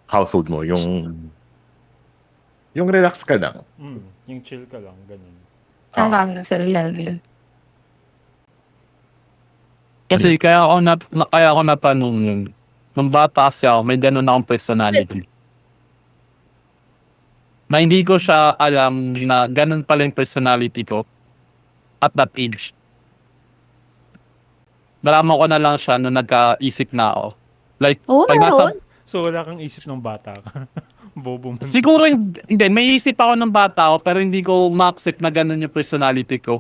household mo, yung relax ka lang. Yung chill ka lang, ganun. Kasi kaya ako natanong yun. Nung bata siya, may ganun akong personality. Na hindi ko siya alam na ganun pala yung personality ko at that age. Nalaman ko na lang siya nung nagkaisip na ako. Like, pag nasa... So, wala kang isip ng bata ka. Bobo mo. Siguro, hindi. May isip ako ng bata ako, pero hindi ko ma-accept na ganun yung personality ko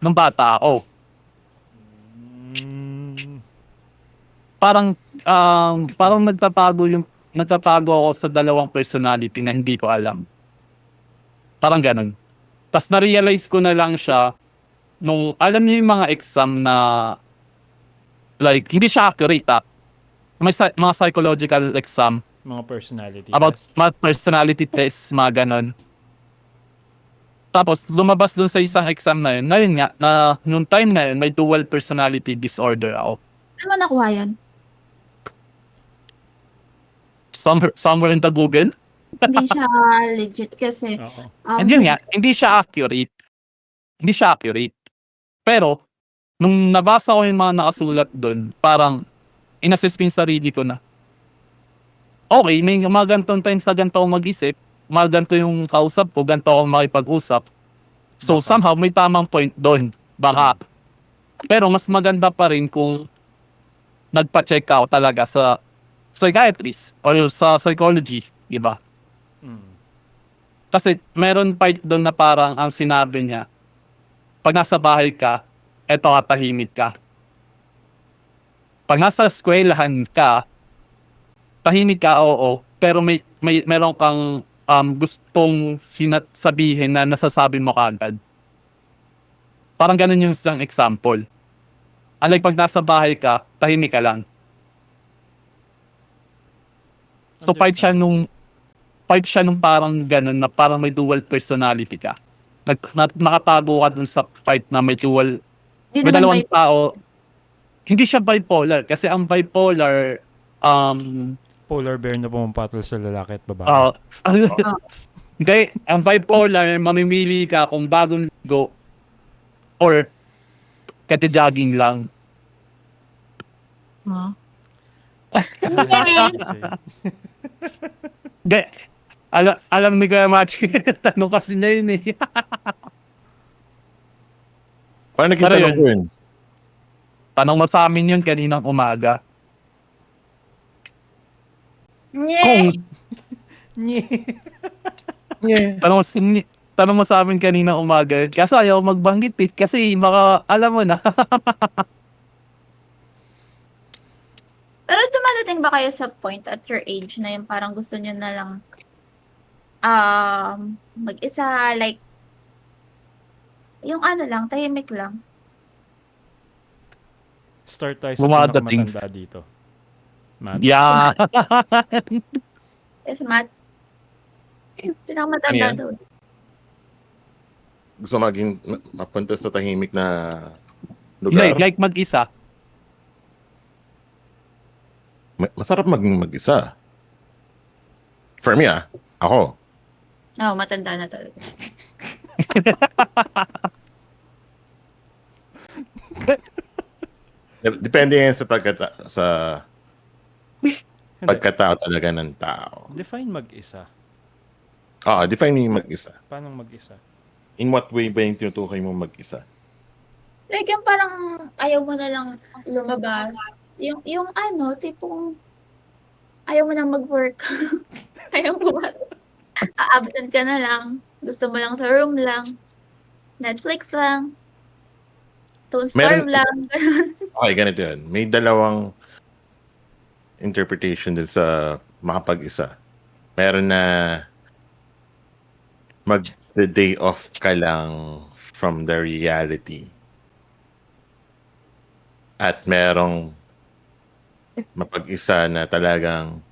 ng bata ako. Parang nagtatago ako sa dalawang personality na hindi ko alam. Parang ganun. Tapos na-realize ko na lang siya nung alam niyo yung mga exam na like, hindi siya accurate May mga psychological exam Mga personality about test. mga personality test, mga ganun. Tapos, lumabas dun sa isang exam na yun. Ngayon nga, nung time na yun, may dual personality disorder ako. Saan mo nakuha yan? Somewhere in the Google. Hindi siya legit kasi. Oo. And yun nga, hindi siya accurate. Hindi siya accurate. Pero, nung nabasa ko yung mga nakasulat dun, parang, inassess ko yung sarili ko na, okay, may mga ganitong times na ganito ako mag-isip, mga ganito yung kausap ko, ganito ako makipag-usap. So, Baka. somehow, may tamang point doon. Baka. Pero, mas maganda pa rin kung nagpa-check ako talaga sa psychiatrist or sa psychology, di ba? Kasi, meron part doon na parang ang sinabi niya, pag nasa bahay ka, eto tahimik ka. Pag nasa eskwelahan ka, tahimik ka, oo, pero meron kang gustong sabihin na nasasabi mo kagad. Parang ganun yung isang example. Unlike pag nasa bahay ka, tahimik ka lang. So part siya nung parang ganun na parang may dual personality ka. Nakatago ka dun sa part na may dual, Di may naman dalawang tao. Hindi siya bipolar kasi ang bipolar Polar bear na pumapatol sa lalaki at babae. hindi, ang bipolar, mamimili ka kung bagong ligo or kati-jogging lang. Huh? Hindi, alam ni Kuya Machi, tanong kasi na yun eh. Paano Pero kita ko yun? Tanong mo sa amin yun kaninang umaga. Nye! Tanong mo sa amin kaninang umaga. Kasi ayaw magbanggit eh. Kasi alam mo na. Pero dumadating ba kayo sa point at your age na yung parang gusto nyo na lang mag-isa, like, yung ano lang, tahimik lang. Start tayo sa Bumadating. pinakamatanda dito. Matt. Yeah. Yes, Matt. Ano Pinakamatanda yan? doon. Gusto mapunta sa tahimik na Hindi, lugar? like mag-isa. Masarap maging mag-isa. For me, ako. Oo, matanda na talaga. Depende yan sa Hindi. pagkatao talaga ng tao. Define mag-isa. Define mo yung mag-isa. Paano mag-isa? In what way ba yung tinutukoy mo mag-isa? Like, yung parang ayaw mo na lang lumabas. Yung ano, tipong ayaw mo na mag-work. Ayaw mo ba? Absent ka na lang. Gusto mo lang sa room lang. Netflix lang. Tone storm lang. Okay, ganito yun. May dalawang interpretation din sa makapag-isa. Meron na the day off ka lang from the reality. At merong mapag-isa na talagang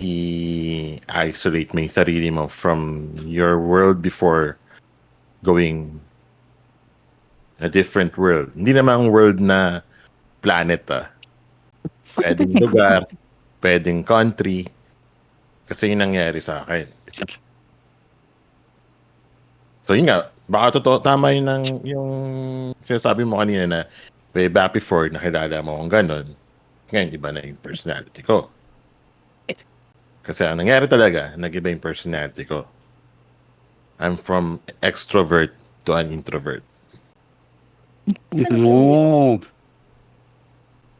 i-isolate mo yung sarili mo from your world before going a different world. Hindi namang world na planet Pwedeng lugar, pwedeng country. Kasi yun nangyari sa akin. So yun nga, baka totoo, tama yung sinasabi mo kanina na way back before nakilala mo akong ganun. Ngayon, di ba na yung personality ko? Kasi ang nangyari talaga, nag-iba yung personality ko. I'm from extrovert to an introvert. Ooh.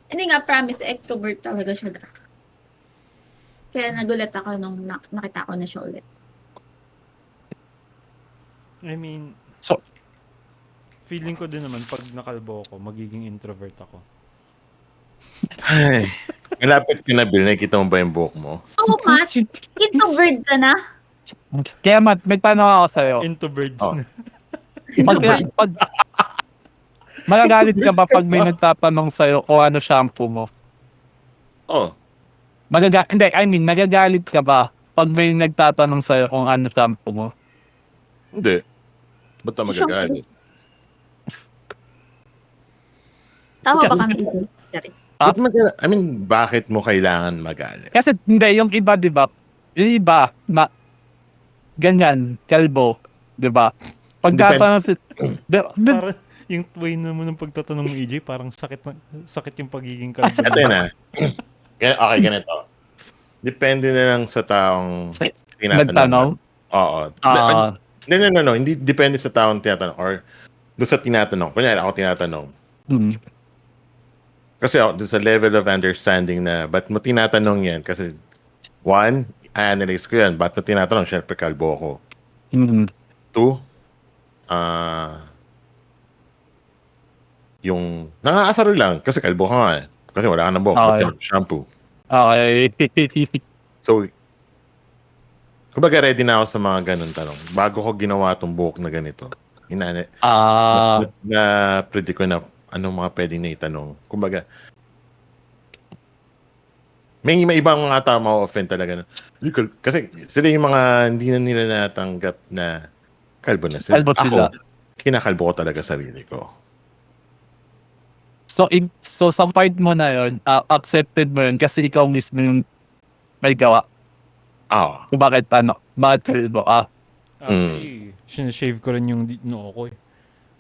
Hindi nga, promise, extrovert talaga siya dati. Kaya nagulat ako nung nakita ko na siya ulit. I mean, So, feeling ko din naman pag nakalbo ako, magiging introvert ako. Ay, malapit ka na, Bill. Nakikita mo ba yung buhok mo? Oo, Matt. Introvert ka na. kaya Matt, may tanong ako sa'yo. Into birds Oh. na. Pag magagalit ka ba pag may nagtatanong sa'yo kung ano shampoo mo? Oh, Hindi, I mean, magagalit ka ba pag may nagtatanong sa'yo kung ano shampoo mo? hindi. Ba't ka magagalit? Tama ba kami? Charis. I mean, bakit mo kailangan magalit? Kasi hindi, yung iba, di ba? Yung iba, ganyan, kalbo, di ba? Pag Depende. tatanong si... Parang yung way naman ng pagtatanong mo, EJ, parang sakit yung pagiging kalbo. Ito yun Okay, ganito. Depende na lang sa taong tinatanong. Nagtanong? Oo. No. Hindi depende sa taong tinatanong or doon sa tinatanong. Kunyari, ako tinatanong. Kasi doon sa level of understanding na ba't mo tinatanong yan? Kasi one, i-analyze ko yan. Ba't mo tinatanong? Siyempre, kalbo ko. Two, yung nangaasar lang kasi kalbo ka nga eh. Kasi wala ka ng buhok. Ba't ka shampoo? Okay. So, kumbaga ready na ako sa mga ganun tanong. Bago ko ginawa tong buhok na ganito, na-predict ko na anong mga pwedeng na itanong. Kumbaga, may ibang mga tao ma-offend talaga. Kasi sila yung mga hindi na nila natanggap na kalbo na sila. Kalbo sila. Ako, kinakalbo ko talaga sarili ko. So sa part mo na yun, accepted mo yun kasi ikaw mismo yung may gawa. Kung bakit kalbo. Actually, sinashave ko rin yung noo ko eh.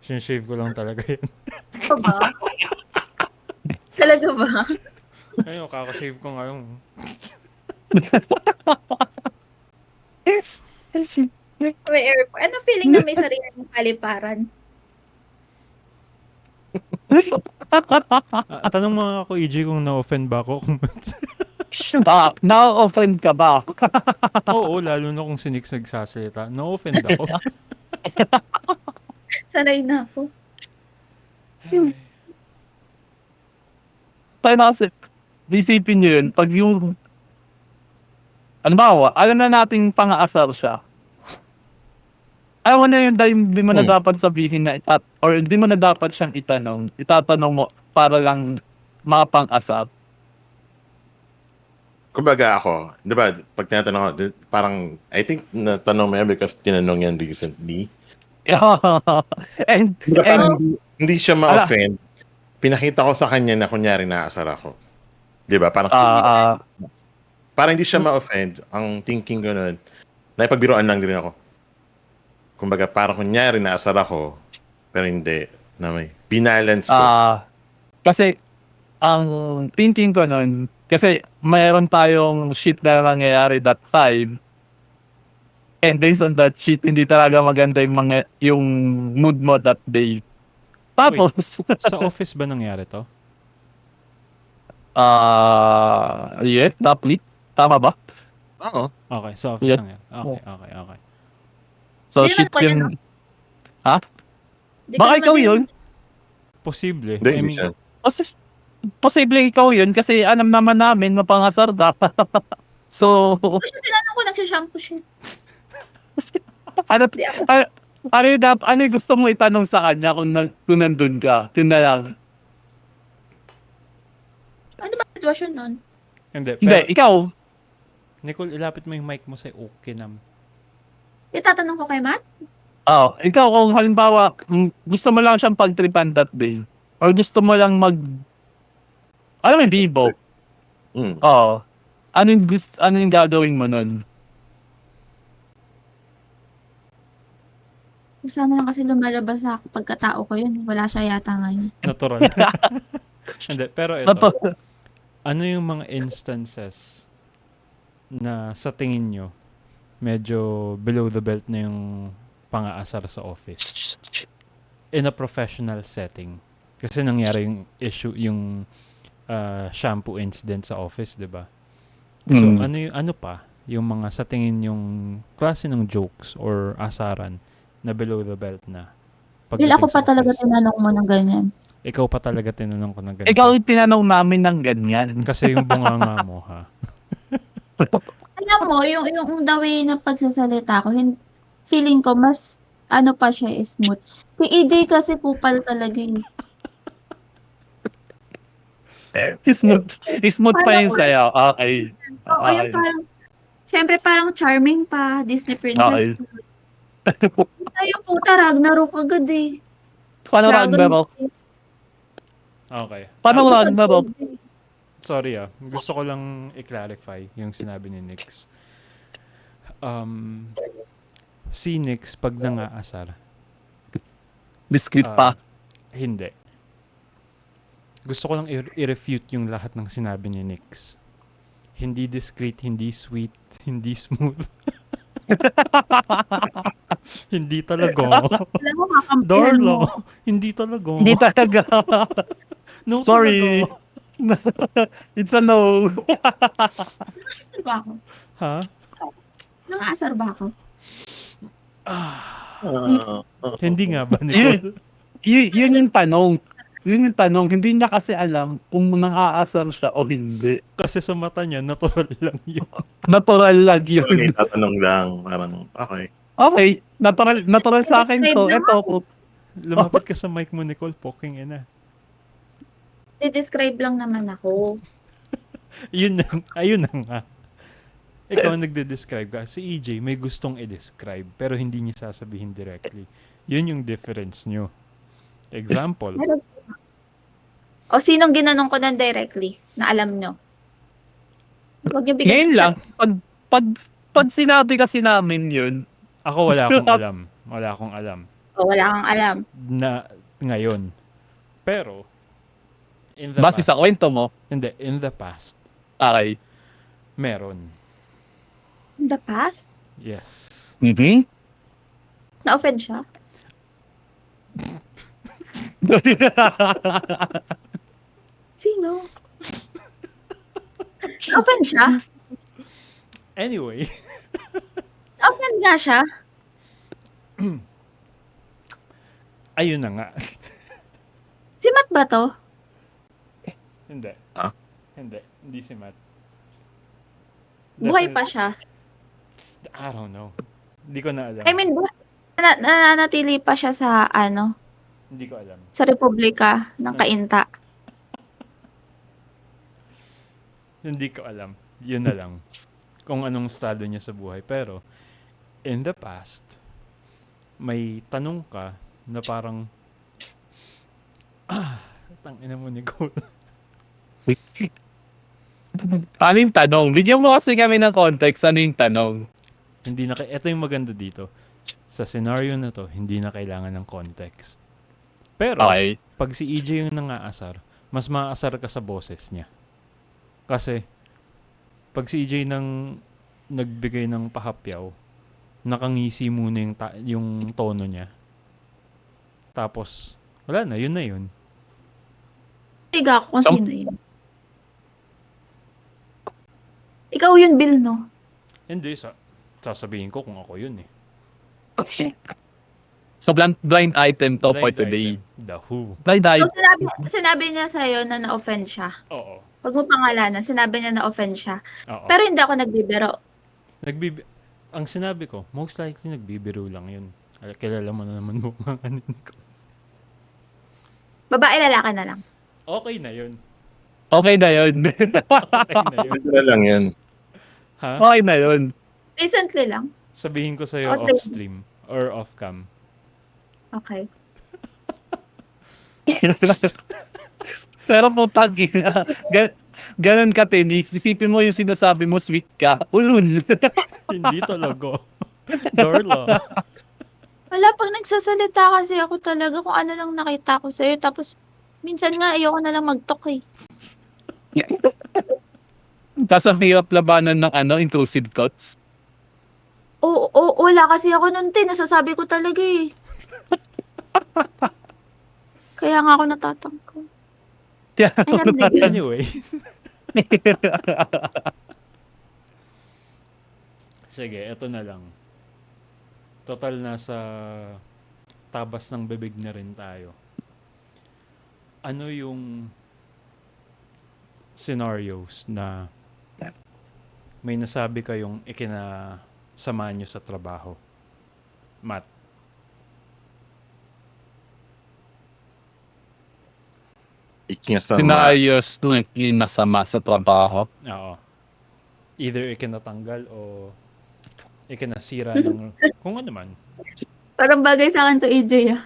Sinashave ko lang talaga yan. Ito ba? Talaga ba? Ayun, kakashave ko ngayon. May airport. Ano feeling na may sariling paliparan? Tanong mo ako, EJ, kung na-offend ba ako. Na-offend ka ba? Oo, lalo na kung si Nick nagsasalita. Na-offend ako. Sanay na ako. Tayo na kasi, isipin nyo yun, pag yung Halimbawa, alam na nating pang-aasar siya. Alam mo na yun dahil hindi mo na dapat sabihin na or hindi mo na dapat siyang itanong. Itatanong mo para lang mapang-asar. Kumbaga ako, di ba, pag tinatanong ako, parang, I think, natanong mo yan because tinanong yan recently. and, Diba, and parang hindi siya ma-offend. Pinakita ko sa kanya na kunyari naasar ako. Di ba? Parang, parang hindi siya ma-offend. Ang thinking ko nun, naipagbiroan lang din ako. Kumbaga, parang kunyari naasar ako, pero hindi. Na may binalance ko. kasi, ang thinking ko nun, kasi mayroon tayong shit na nangyayari that time. And based on that shit, hindi talaga maganda yung mood mo that day. Tapos, Sa office ba nangyari to? yeah, naplit. Tama ba? Oo. Okay, sa office Yeah. nangyari. Okay. So, Di shit naman ko yan, yun. Ha? Di Baka ko ikaw naman yun? Posible. Hindi, I hindi mean, siya. Posible ikaw yun kasi alam naman namin mapangasar ka. So, Kasi tinanong ko, nagsashampoo siya. ano, Di ako. ano yung gusto mo itanong sa kanya kung nandun ka? Yun na lang. Ano ba sitwasyon nun? hindi. Hindi, Pero, ikaw. Nicole, ilapit mo yung mic mo sa okay nam. Itatanong ko kay Matt? Ikaw kung halimbawa gusto mo lang siyang pagtripan that day or gusto mo lang alam mo yung bibo. Ano yung gagawin mo nun? Sana lang kasi lumalabas sa pagkatao ko yun. Wala siya yata ngayon. Natural. Hindi, pero ito. Ano yung mga instances na sa tingin nyo medyo below the belt na yung pang-aasar sa office in a professional setting? Kasi nangyari yung issue, yung shampoo incident sa office, 'di ba? So ano pa yung mga sa tingin yung klase ng jokes or asaran na below the belt na? Will, ako pa talaga office? tinanong mo ng ganyan. Ikaw pa talaga tinanong ko ng ganito. Ikaw yung tinanong namin ng ganyan. Kasi yung bunganga mo, ha? Alam mo, yung the way na pagsasalita ko, feeling ko mas ano pa siya smooth. Si EJ kasi kupal talaga yun. Smooth pa yun sa'yo. Okay. Oo, yung parang, syempre parang charming pa, Disney princess. Sa'yo puta, Ragnarok agad eh. Paano Ragnarok? Okay. Paano Ragnarok? Sorry gusto ko lang i-clarify yung sinabi ni Nix. Si Nix pag nangaasar. Discreet pa. Hindi. Gusto ko lang i-refute yung lahat ng sinabi ni Nix. Hindi discreet, hindi sweet, hindi smooth. Hindi talaga. Alam mo, kakampihan mo. Darla, hindi talaga. Hindi talaga. No, Sorry. talaga. It's a no. Nangasar ba ako? Ha? Nangasar ba ako? Hindi nga ba, Nicole? Yun yung tanong. Yun yung tanong. Hindi niya kasi alam kung nang-aasar siya o hindi. Kasi sa mata niya, natural lang yun. Natural lang yun. Okay, tatanong lang. Parang, okay. Okay. Natural sa akin to. Ito. Lumapit ka sa mic mo, Nicole. Poking ina. I-describe lang naman ako. Ayun na nga. Ikaw nagde-describe ka. Si EJ may gustong i-describe pero hindi niya sasabihin directly. Yun yung difference nyo. Example. O sinong ginanong ko ng directly na alam nyo? Huwag niyo bigyan Ngayon lang. Pag sinabi kasi namin yun. Ako wala akong alam. Wala akong alam. O, wala kang alam. Na ngayon. Pero, in the Base past. sa kwento mo. Hindi, in the past. Okay. Meron. In the past? Yes. Mm-hmm. Na-offend siya? Sino? Na-offend siya? Anyway. Na-offend nga siya? Ayun na nga. Si Matt ba to? Hindi. Ah? Hindi si Matt. Buhay pa siya. I don't know. Hindi ko na alam. I mean, nananatili pa siya sa Hindi ko alam. sa Republika ng Kainta. Hindi ko alam. Yun na lang. Kung anong estado niya sa buhay. Pero, in the past, may tanong ka na parang, tangina mo, Nicole. Wait. Ano yung tanong? Bigyan mo kasi kami ng context. Ano yung tanong? Hindi na, ito yung maganda dito. Sa scenario na to, hindi na kailangan ng context. Pero, Okay. pag si EJ yung nangaasar, mas maaasar ka sa boses niya. Kasi, pag si EJ nang nagbigay ng pahapyaw, nakangisi muna yung tono niya. Tapos, wala na, yun na yun. Tiga ako kung So- sino yun. Ikaw yun, Bill, no? Hindi, sasabihin ko kung ako yun eh. So, blind item to for Blind today. item. The Who. Blind So, item. sinabi niya sa'yo na na-offend siya. Oo. Huwag mo pangalanan, sinabi niya na-offend siya. Oo. Pero hindi ako nagbibiro. Ang sinabi ko, most likely nagbibiro lang yun. Kilala mo na naman mo mga kanin ko. Babae, lalaki na lang. Okay na yun. Okay na yun. Okay na yun. Ito na lang yan. Ha? Okay na yun. Recently lang. Sabihin ko sa'yo Okay. off-stream or off-cam. Okay. Pero po tangina. Ganun ka, Tenix. Isipin mo yung sinasabi mo, sweet ka. Ulul. Hindi talaga. Darla. Wala, pag nagsasalita kasi ako talaga kung ano lang nakita ko sa'yo. Tapos, minsan nga ayoko na lang mag-talk eh. Tapos ang hirap labanan ng intrusive thoughts. Wala kasi ako nun, nasasabi ko talaga eh. Kaya nga ako natatangko. Ay, narinig yun. Anyway. Sige, eto na lang. Total nasa tabas ng bibig na rin tayo. Ano yung scenarios na may nasabi kayong ikinasama nyo sa trabaho? Matt. Ikinasama. Sinayos nung masama sa trabaho. Oo. Either ikinatanggal o ikinasira ng kung ano man. Parang bagay sa akin to, AJ ah.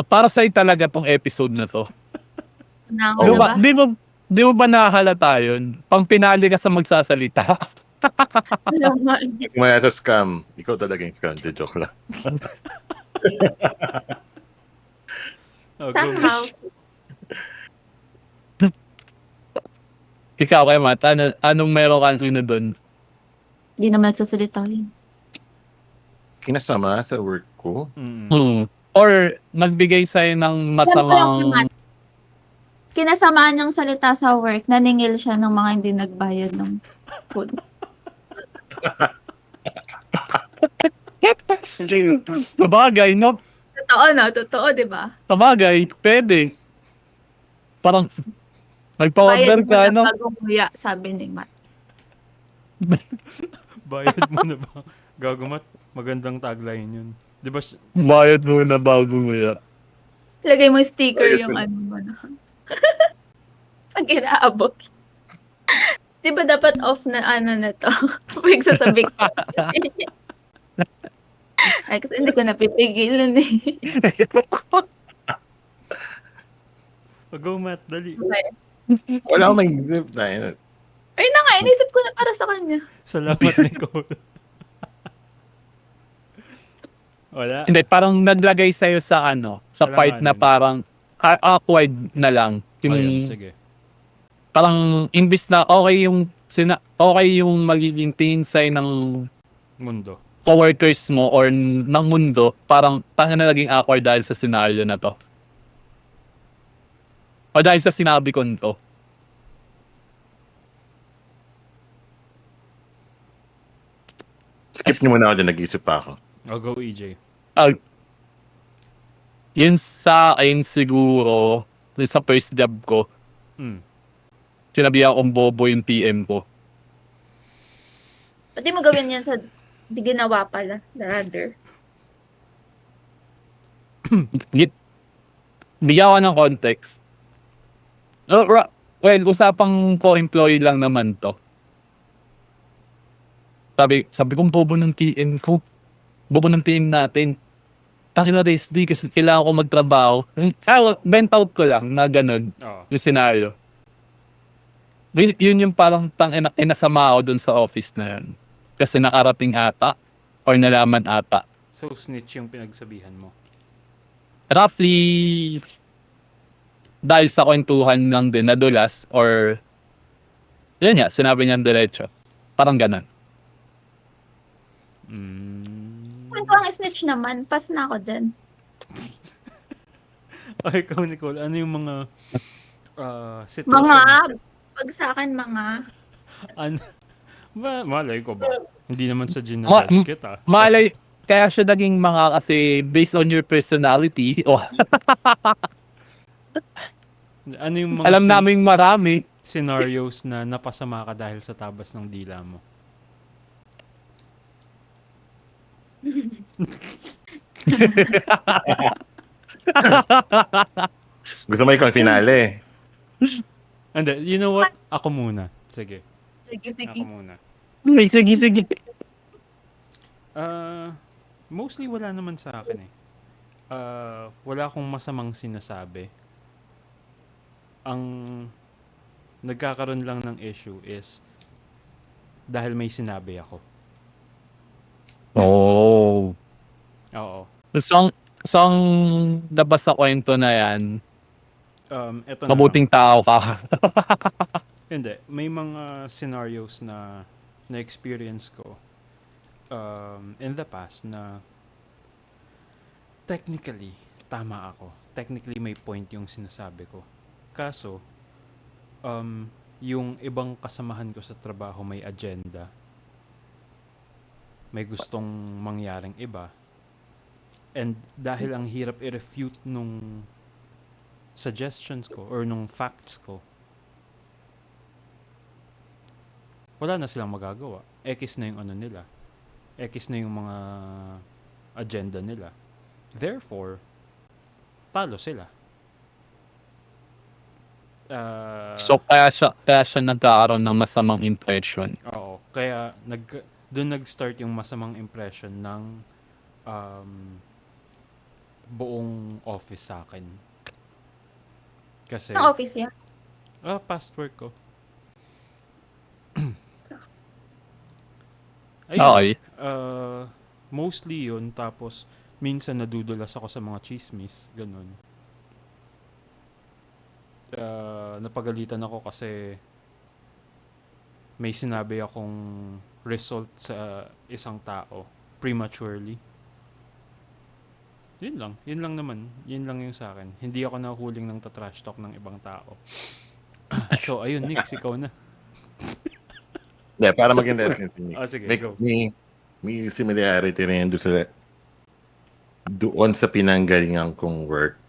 Para sa'yo talaga tong episode na to. Nango Di na ba, ba? di mo ba nakahalata yun? Pang pinali ka sa magsasalita. Alam mo, Kung may sa scam, ikaw talaga yung scam. Di joke lang. Oh, go. somehow. Ikaw kay Matt, anong meron ka doon? Hindi naman nagsasalita yun. Kinasama sa work ko. Mm. Or nagbigay sa'yo ng masamang... Kinasamaan niyang salita sa work, naningil siya ng mga hindi nagbayad ng food. Sabagay, no? Totoo, no? Totoo, di ba? Sabagay, pwede. Parang nagpa-order Bayad mo ka, na no? bago muya, sabi ni Matt. Bayad mo na ba? Gagumat, magandang tagline yun. Di ba? Bayad mo na bago mo yan. Lagay mo yung sticker Bayad yung mo. ano mo na. Pag inaabot. Di ba dapat off na na to? Pag sa tabi ko. Ay, kasi hindi ko napipigilan eh. Go, Matt, dali. Okay. Wala akong mag-zip na yun. Ayun na nga, inisip ko na para sa kanya. Salamat, Nicole. Wala. Hindi, parang naglagay sa'yo sa sa Wala part nga na din. parang awkward na lang. Yung, Ayun, sige. parang imbis na okay yung magiging tingin sa'yo ng Mundo. coworkers mo or ng mundo, parang tanga na naging awkward dahil sa scenario na to. O dahil sa sinabi ko nito. Skip niyo muna ako dyan, nag-isip pa ako. O, go, EJ. Yun sa akin siguro, sa first job ko, Mm. sinabihan kong bobo yung PM ko. Ba't di mo gawin yan sa di ginawa pala, rather? Bigyan ko ng context. Well, usapang co-employee lang naman to. Sabi kong bobo ng TM ko. Bobo ng team natin. Taki na rest day kasi kailangan ko magtrabaho. Bent out ko lang na ganun Oo. yung scenario. Yun yung parang inasama ako dun sa office na yun. Kasi nakarating ata or nalaman ata. So, snitch yung pinagsabihan mo. Roughly dahil sa kwentuhan lang din nadulas or yun nga, sinabi niya diretso. Parang ganun. Kung ang snitch naman, pass na ako dun. Ay, ikaw, Nicole, ano yung mga sitwasyon? Mga, pag sa akin, mga, Malay ko ba? Hindi naman sa gin Ma- na judge kita. Malay, kaya siya naging mga kasi based on your personality. Ano yung mga Alam namin marami. scenarios na napasama ka dahil sa tabas ng dila mo? Gusto mo ikaw yung finale. And you know what? Ako muna. Sige. sige, Ako sige. muna. Sige. Mostly wala naman sa akin eh. Wala akong masamang sinasabi. Ang nagkakaroon lang ng issue is dahil may sinabi ako. Oh. Oo. So ang labas sa kwento na yan, Eto na lang. mabuting tao ka. Hindi. May mga scenarios na na-experience ko in the past na technically, tama ako. Technically, may point yung sinasabi ko. Kaso, yung ibang kasamahan ko sa trabaho may agenda. May gustong mangyaring iba. And dahil ang hirap i-refute nung suggestions ko or nung facts ko, wala na silang magagawa. X na yung ano nila. X na yung mga agenda nila. Therefore, talo sila. So kaya siya nagkakaroon ng masamang impression. Oo. Kaya doon nag-start yung masamang impression ng buong office sa akin. Kasi Ang office yan. past work ko. Okay. Mostly yun. Tapos, minsan nadudulas ako sa mga chismis. Ganun. Napagalitan ako kasi may sinabi akong result sa isang tao prematurely. Yun lang. Yun lang naman. Yun lang yung sa akin. Hindi ako nahuling ng trash talk ng ibang tao. So, ayun, Nick, ikaw na. Hindi, para maganda si Nick. Sige, go. May similarity rin doon sa pinanggalingan kong work.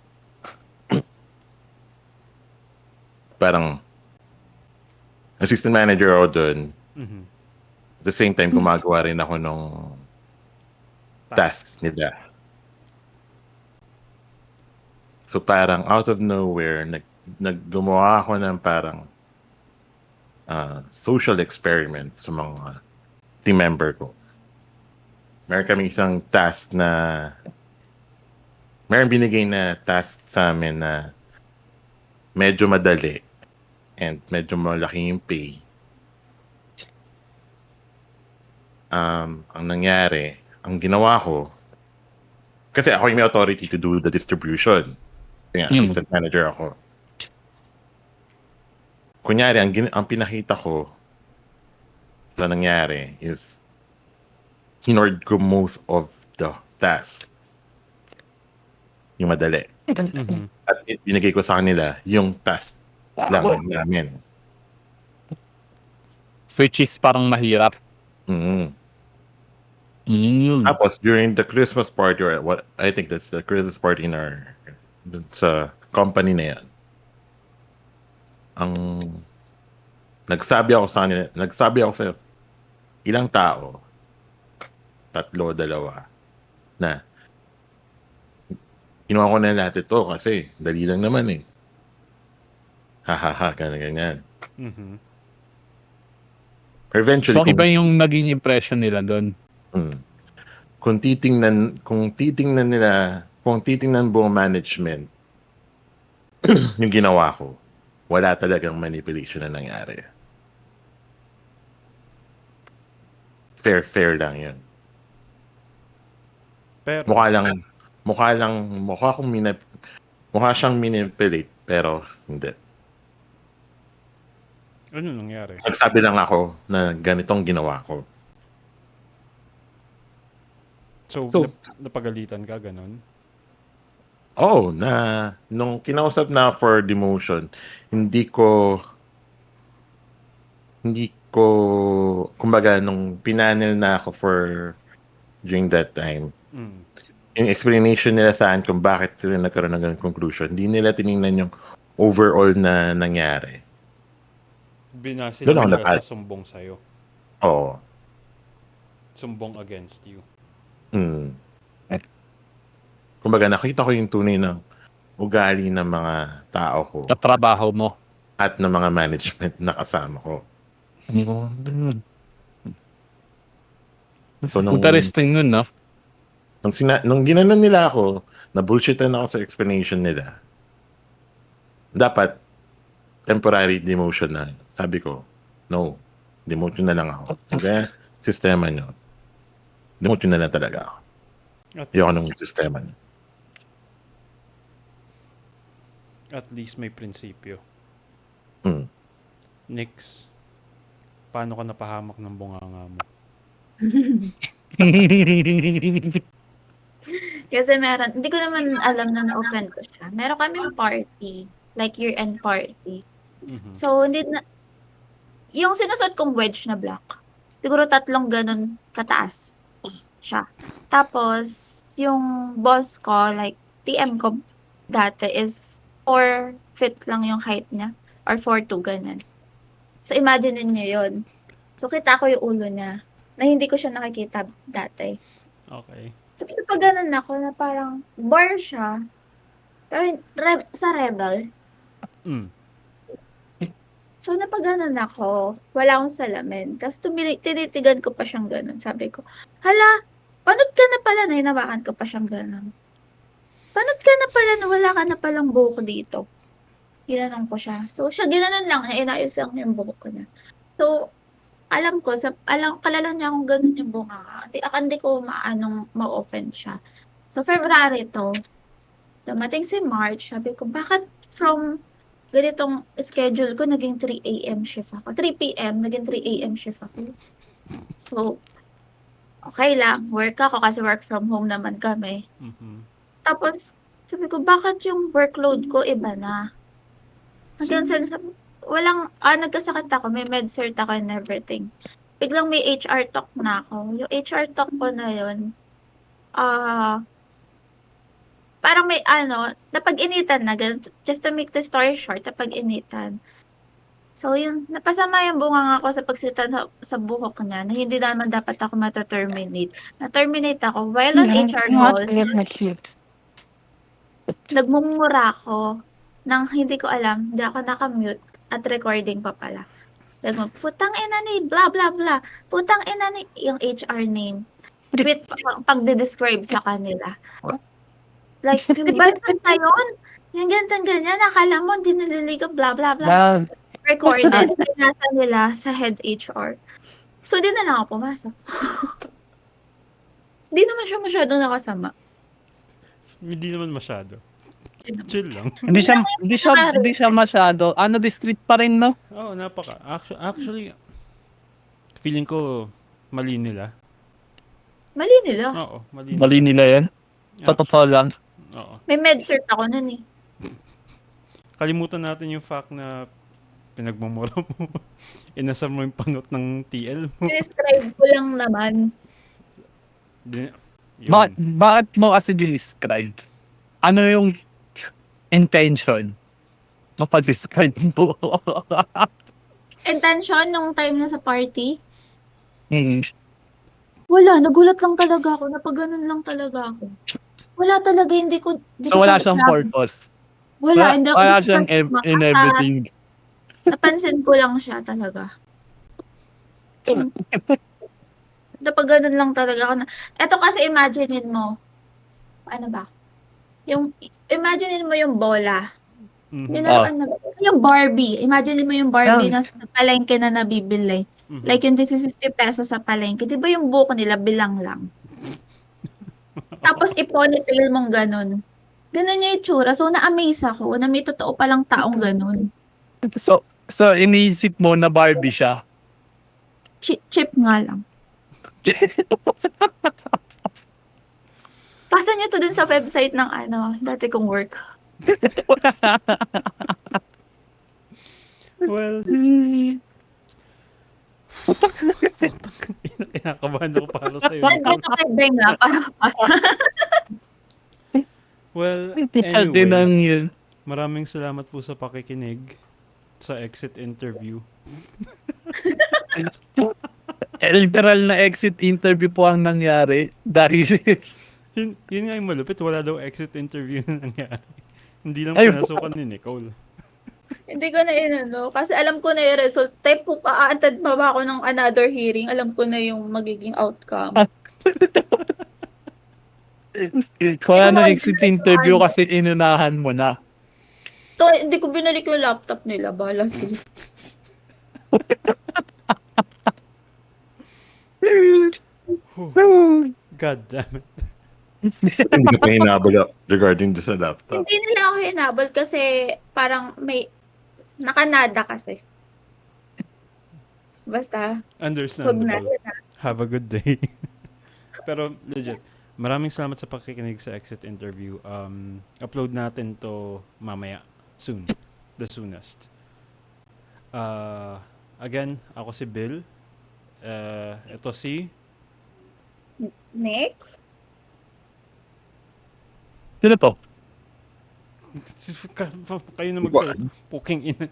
Parang assistant manager ako doon. Mhm. At the same time, gumagawa rin ako ng task nila. So parang out of nowhere, gumawa ako ng parang social experiment sa mga team member ko. Meron kami isang task na meron binigay na task sa amin na medyo madali and medyo malaki yung pay. Ang nangyari, ang ginawa ko, kasi ako yung may authority to do the distribution. Kaya assistant manager ako. Kunyari, ang pinakita ko sa nangyari is hinord ko most of the task. Yung madali. Mhm. At binigay ko sa kanila yung task lang namin. Which is parang mahirap. Mm. Tapos, during the Christmas party, or what I think that's the Christmas party in our sa company na yan, nagsabi ako sa ilang tao, 3, 2, na kinuha ko na lahat ito kasi dali lang naman eh. Hahaha, ganyan. Mhm. Pero eventually, So, iba yung naging impression nila doon. kung titingnan buong management yung ginawa ko, wala talagang manipulation na nangyari. Fair lang yun. Pero, Mukha siyang manipulate, pero hindi. ano nangyari? Nagsabi lang ako na ganitong ginawa ko. So, So- napagalitan ka, ganon? Oh, nung kinausap na for demotion, hindi ko, kumbaga, nung pinanel na ako during that time, Mm. yung explanation nila sa akin kung bakit sila nagkaroon ng ganung conclusion, hindi nila tiningnan yung overall na nangyari. Binase Doon lang ako nila napat. sa sumbong sa'yo. Oo. Sumbong against you. Mm. Kumbaga, nakita ko yung tunay ng ugali ng mga tao ko Sa trabaho mo. at ng mga management na kasama ko. So, Interesting nun, no? nung ginanon nila ako, na bullshitan ako sa explanation nila, dapat temporary demotion na. Sabi ko, no, demotion na lang ako. Kaya, sistema nyo. Demotion na lang talaga ako. At Ayoko least, nung sistema nyo. at least may prinsipyo. Hmm. Nix, paano ka napahamak ng bunganga mo? Kasi meron, hindi ko naman alam na na-offend ko siya. Meron kaming party, like year-end party. Mhm. So, hindi na, yung sinusot kong wedge na black, siguro 3 ganun kataas siya. Tapos, yung boss ko, like, TM ko dati is 4 feet lang yung height niya. Or 4'2", ganun. So, imagine niyo yun. So, kita ko yung ulo niya na hindi ko siya nakikita dati. Okay. Tapos napaganan ako na parang bar siya. Pero sa Rebel. Mm. So napaganan ako. Wala akong salamin. Tapos tinitigan ko pa siyang ganun. Sabi ko, hala, panot ka na pala na hinawakan ko pa siyang ganun. Panot ka na pala na wala ka na palang buhok dito. Ginanon ko siya. So siya ginanon lang na inayos lang yung buhok ko na. So alam kalala niya kung ganun yung bunga. Hindi ko ma-offend siya. So February to, dumating si March, sabi ko, bakit from ganitong schedule ko, naging 3 a.m. shift ako. 3 p.m., naging 3 a.m. shift ako. So, okay lang. Work ako kasi work from home naman kami. Mhm. Tapos, sabi ko, bakit yung workload ko iba na? Hanggang sa, nagkasakit ako, may med cert ako and everything. Biglang may HR talk na ako. Yung HR talk ko na yun, parang may napag-initan na, just to make the story short, napag-initan. So, yun, napasama yung bunganga ko sa pagsita sa buhok niya na hindi naman dapat ako mata-terminate. Na-terminate ako while on HR call, nagmumura ako nang hindi ko alam, hindi ako nakamute at recording pa pala. Putang ina ni, blah blah blah. Putang ina ni, yung HR name. With pag-describe sa kanila. Like, yung bansan na yun, yung ganyan, akala mo, hindi naliligaw, blah, blah, blah. Recorded, pinasa nila sa head HR. So, di na lang ako pumasok. Di naman siya masyadong nakasama. Hindi naman masyado. Yun naman. Chill lang. Hindi siya masyado. Discreet pa rin, no? Oo, napaka. Actually, feeling ko mali nila. Mali nila. Oo, mali nila. Mali nila yan. Sa totoo lang. Oo. May med cert ako nun eh. Kalimutan natin yung fact na pinagmumura mo. Inasar mo yung panot ng TL mo. Describe ko lang naman. Yun. Bakit mo kasi describe? Ano yung intention? Mapag-describe mo. Intention nung time na sa party, Wala, nagulat lang talaga ako, napaganon lang talaga ako. Wala talaga, hindi ko So wala talaga siyang alam. purpose. Wala, hindi ako Wala siyang nagpapasma in basta everything. napansin ko lang siya talaga. Napaganon lang talaga ako na eto kasi imaginin mo, ano ba, imaginin mo yung bola, yung Mhm. Oh. laruan na yung Barbie, imaginin mo yung Barbie Yeah. na sa palengke na nabibili. Mhm. Like yung ₱50 sa palengke, 'di ba yung buhok nila bilang lang? Tapos i-ponytail mong gano'n. Gano'n yung itsura. So, na-amaze ako na may totoo palang taong gano'n. So iniisip mo na Barbie siya. Cheap nga lang. Pasa niyo 'to dun sa website ng ano, dati kong work. Well, kinakabahan ako para sa'yo. Send mo 'to kay Beng, para mapasa. Well, Din ang anyway, yun. maraming salamat po sa pakikinig sa exit interview. Literal na exit interview po ang nangyari. Dahil Yun nga yung malupit, wala daw exit interview na nangyari. Hindi lang Ay, pinasukan ni Nicole. Hindi ko na inano, kasi alam ko na yung result. Type po, aantad pa ba ako ng another hearing, alam ko na yung magiging outcome. wala na exit interview kasi inunahan mo na. To, hindi ko binalik yung laptop nila, bahala sila. God damn it. Hindi ko pa hinabol regarding sa laptop. Hindi nila ako hinabol kasi parang may nakanada kasi. Basta, wag na. Understandable. Have a good day. Pero legit, maraming salamat sa pakikinig sa exit interview. Upload natin to mamaya. Soon. The soonest. Again, ako si Bill. Ito si... Next. Sino to? Kayo na magsabi. Puking ina.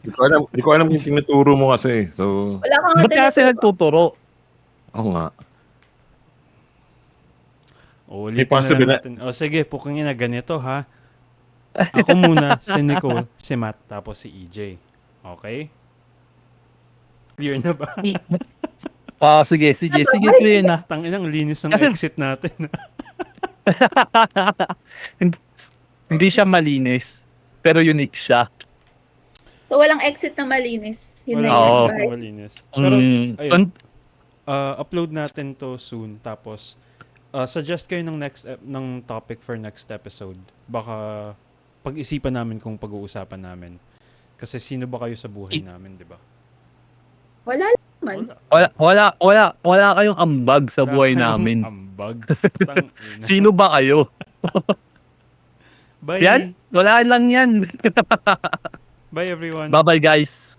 Di ko alam yung tinuturo mo kasi. So, Wala kang Ba't kasi nagtuturo? oo nga. O, May ulitin na possible lang natin. O, sige, puking ina, ganito ha. Ako muna, si Nicole, si Matt, tapos si EJ. Okay? Clear na ba? Sige, clear na. Tanginang linis ng Kasi- exit natin. Hindi siya malinis, pero unique siya. So, walang exit na malinis. Yun na Walang yun. Oo. exit Bye. na malinis. Pero, ayun. An- Upload natin to soon. Tapos, suggest kayo ng ng topic for next episode. Baka pag-isipan namin kung pag-uusapan namin. Kasi sino ba kayo sa buhay namin, di ba? Wala naman. Wala kayong ambag sa buhay namin. Ambag. Sino ba kayo? Bye. Yan? Wala lang yan. Bye everyone. Bye-bye guys.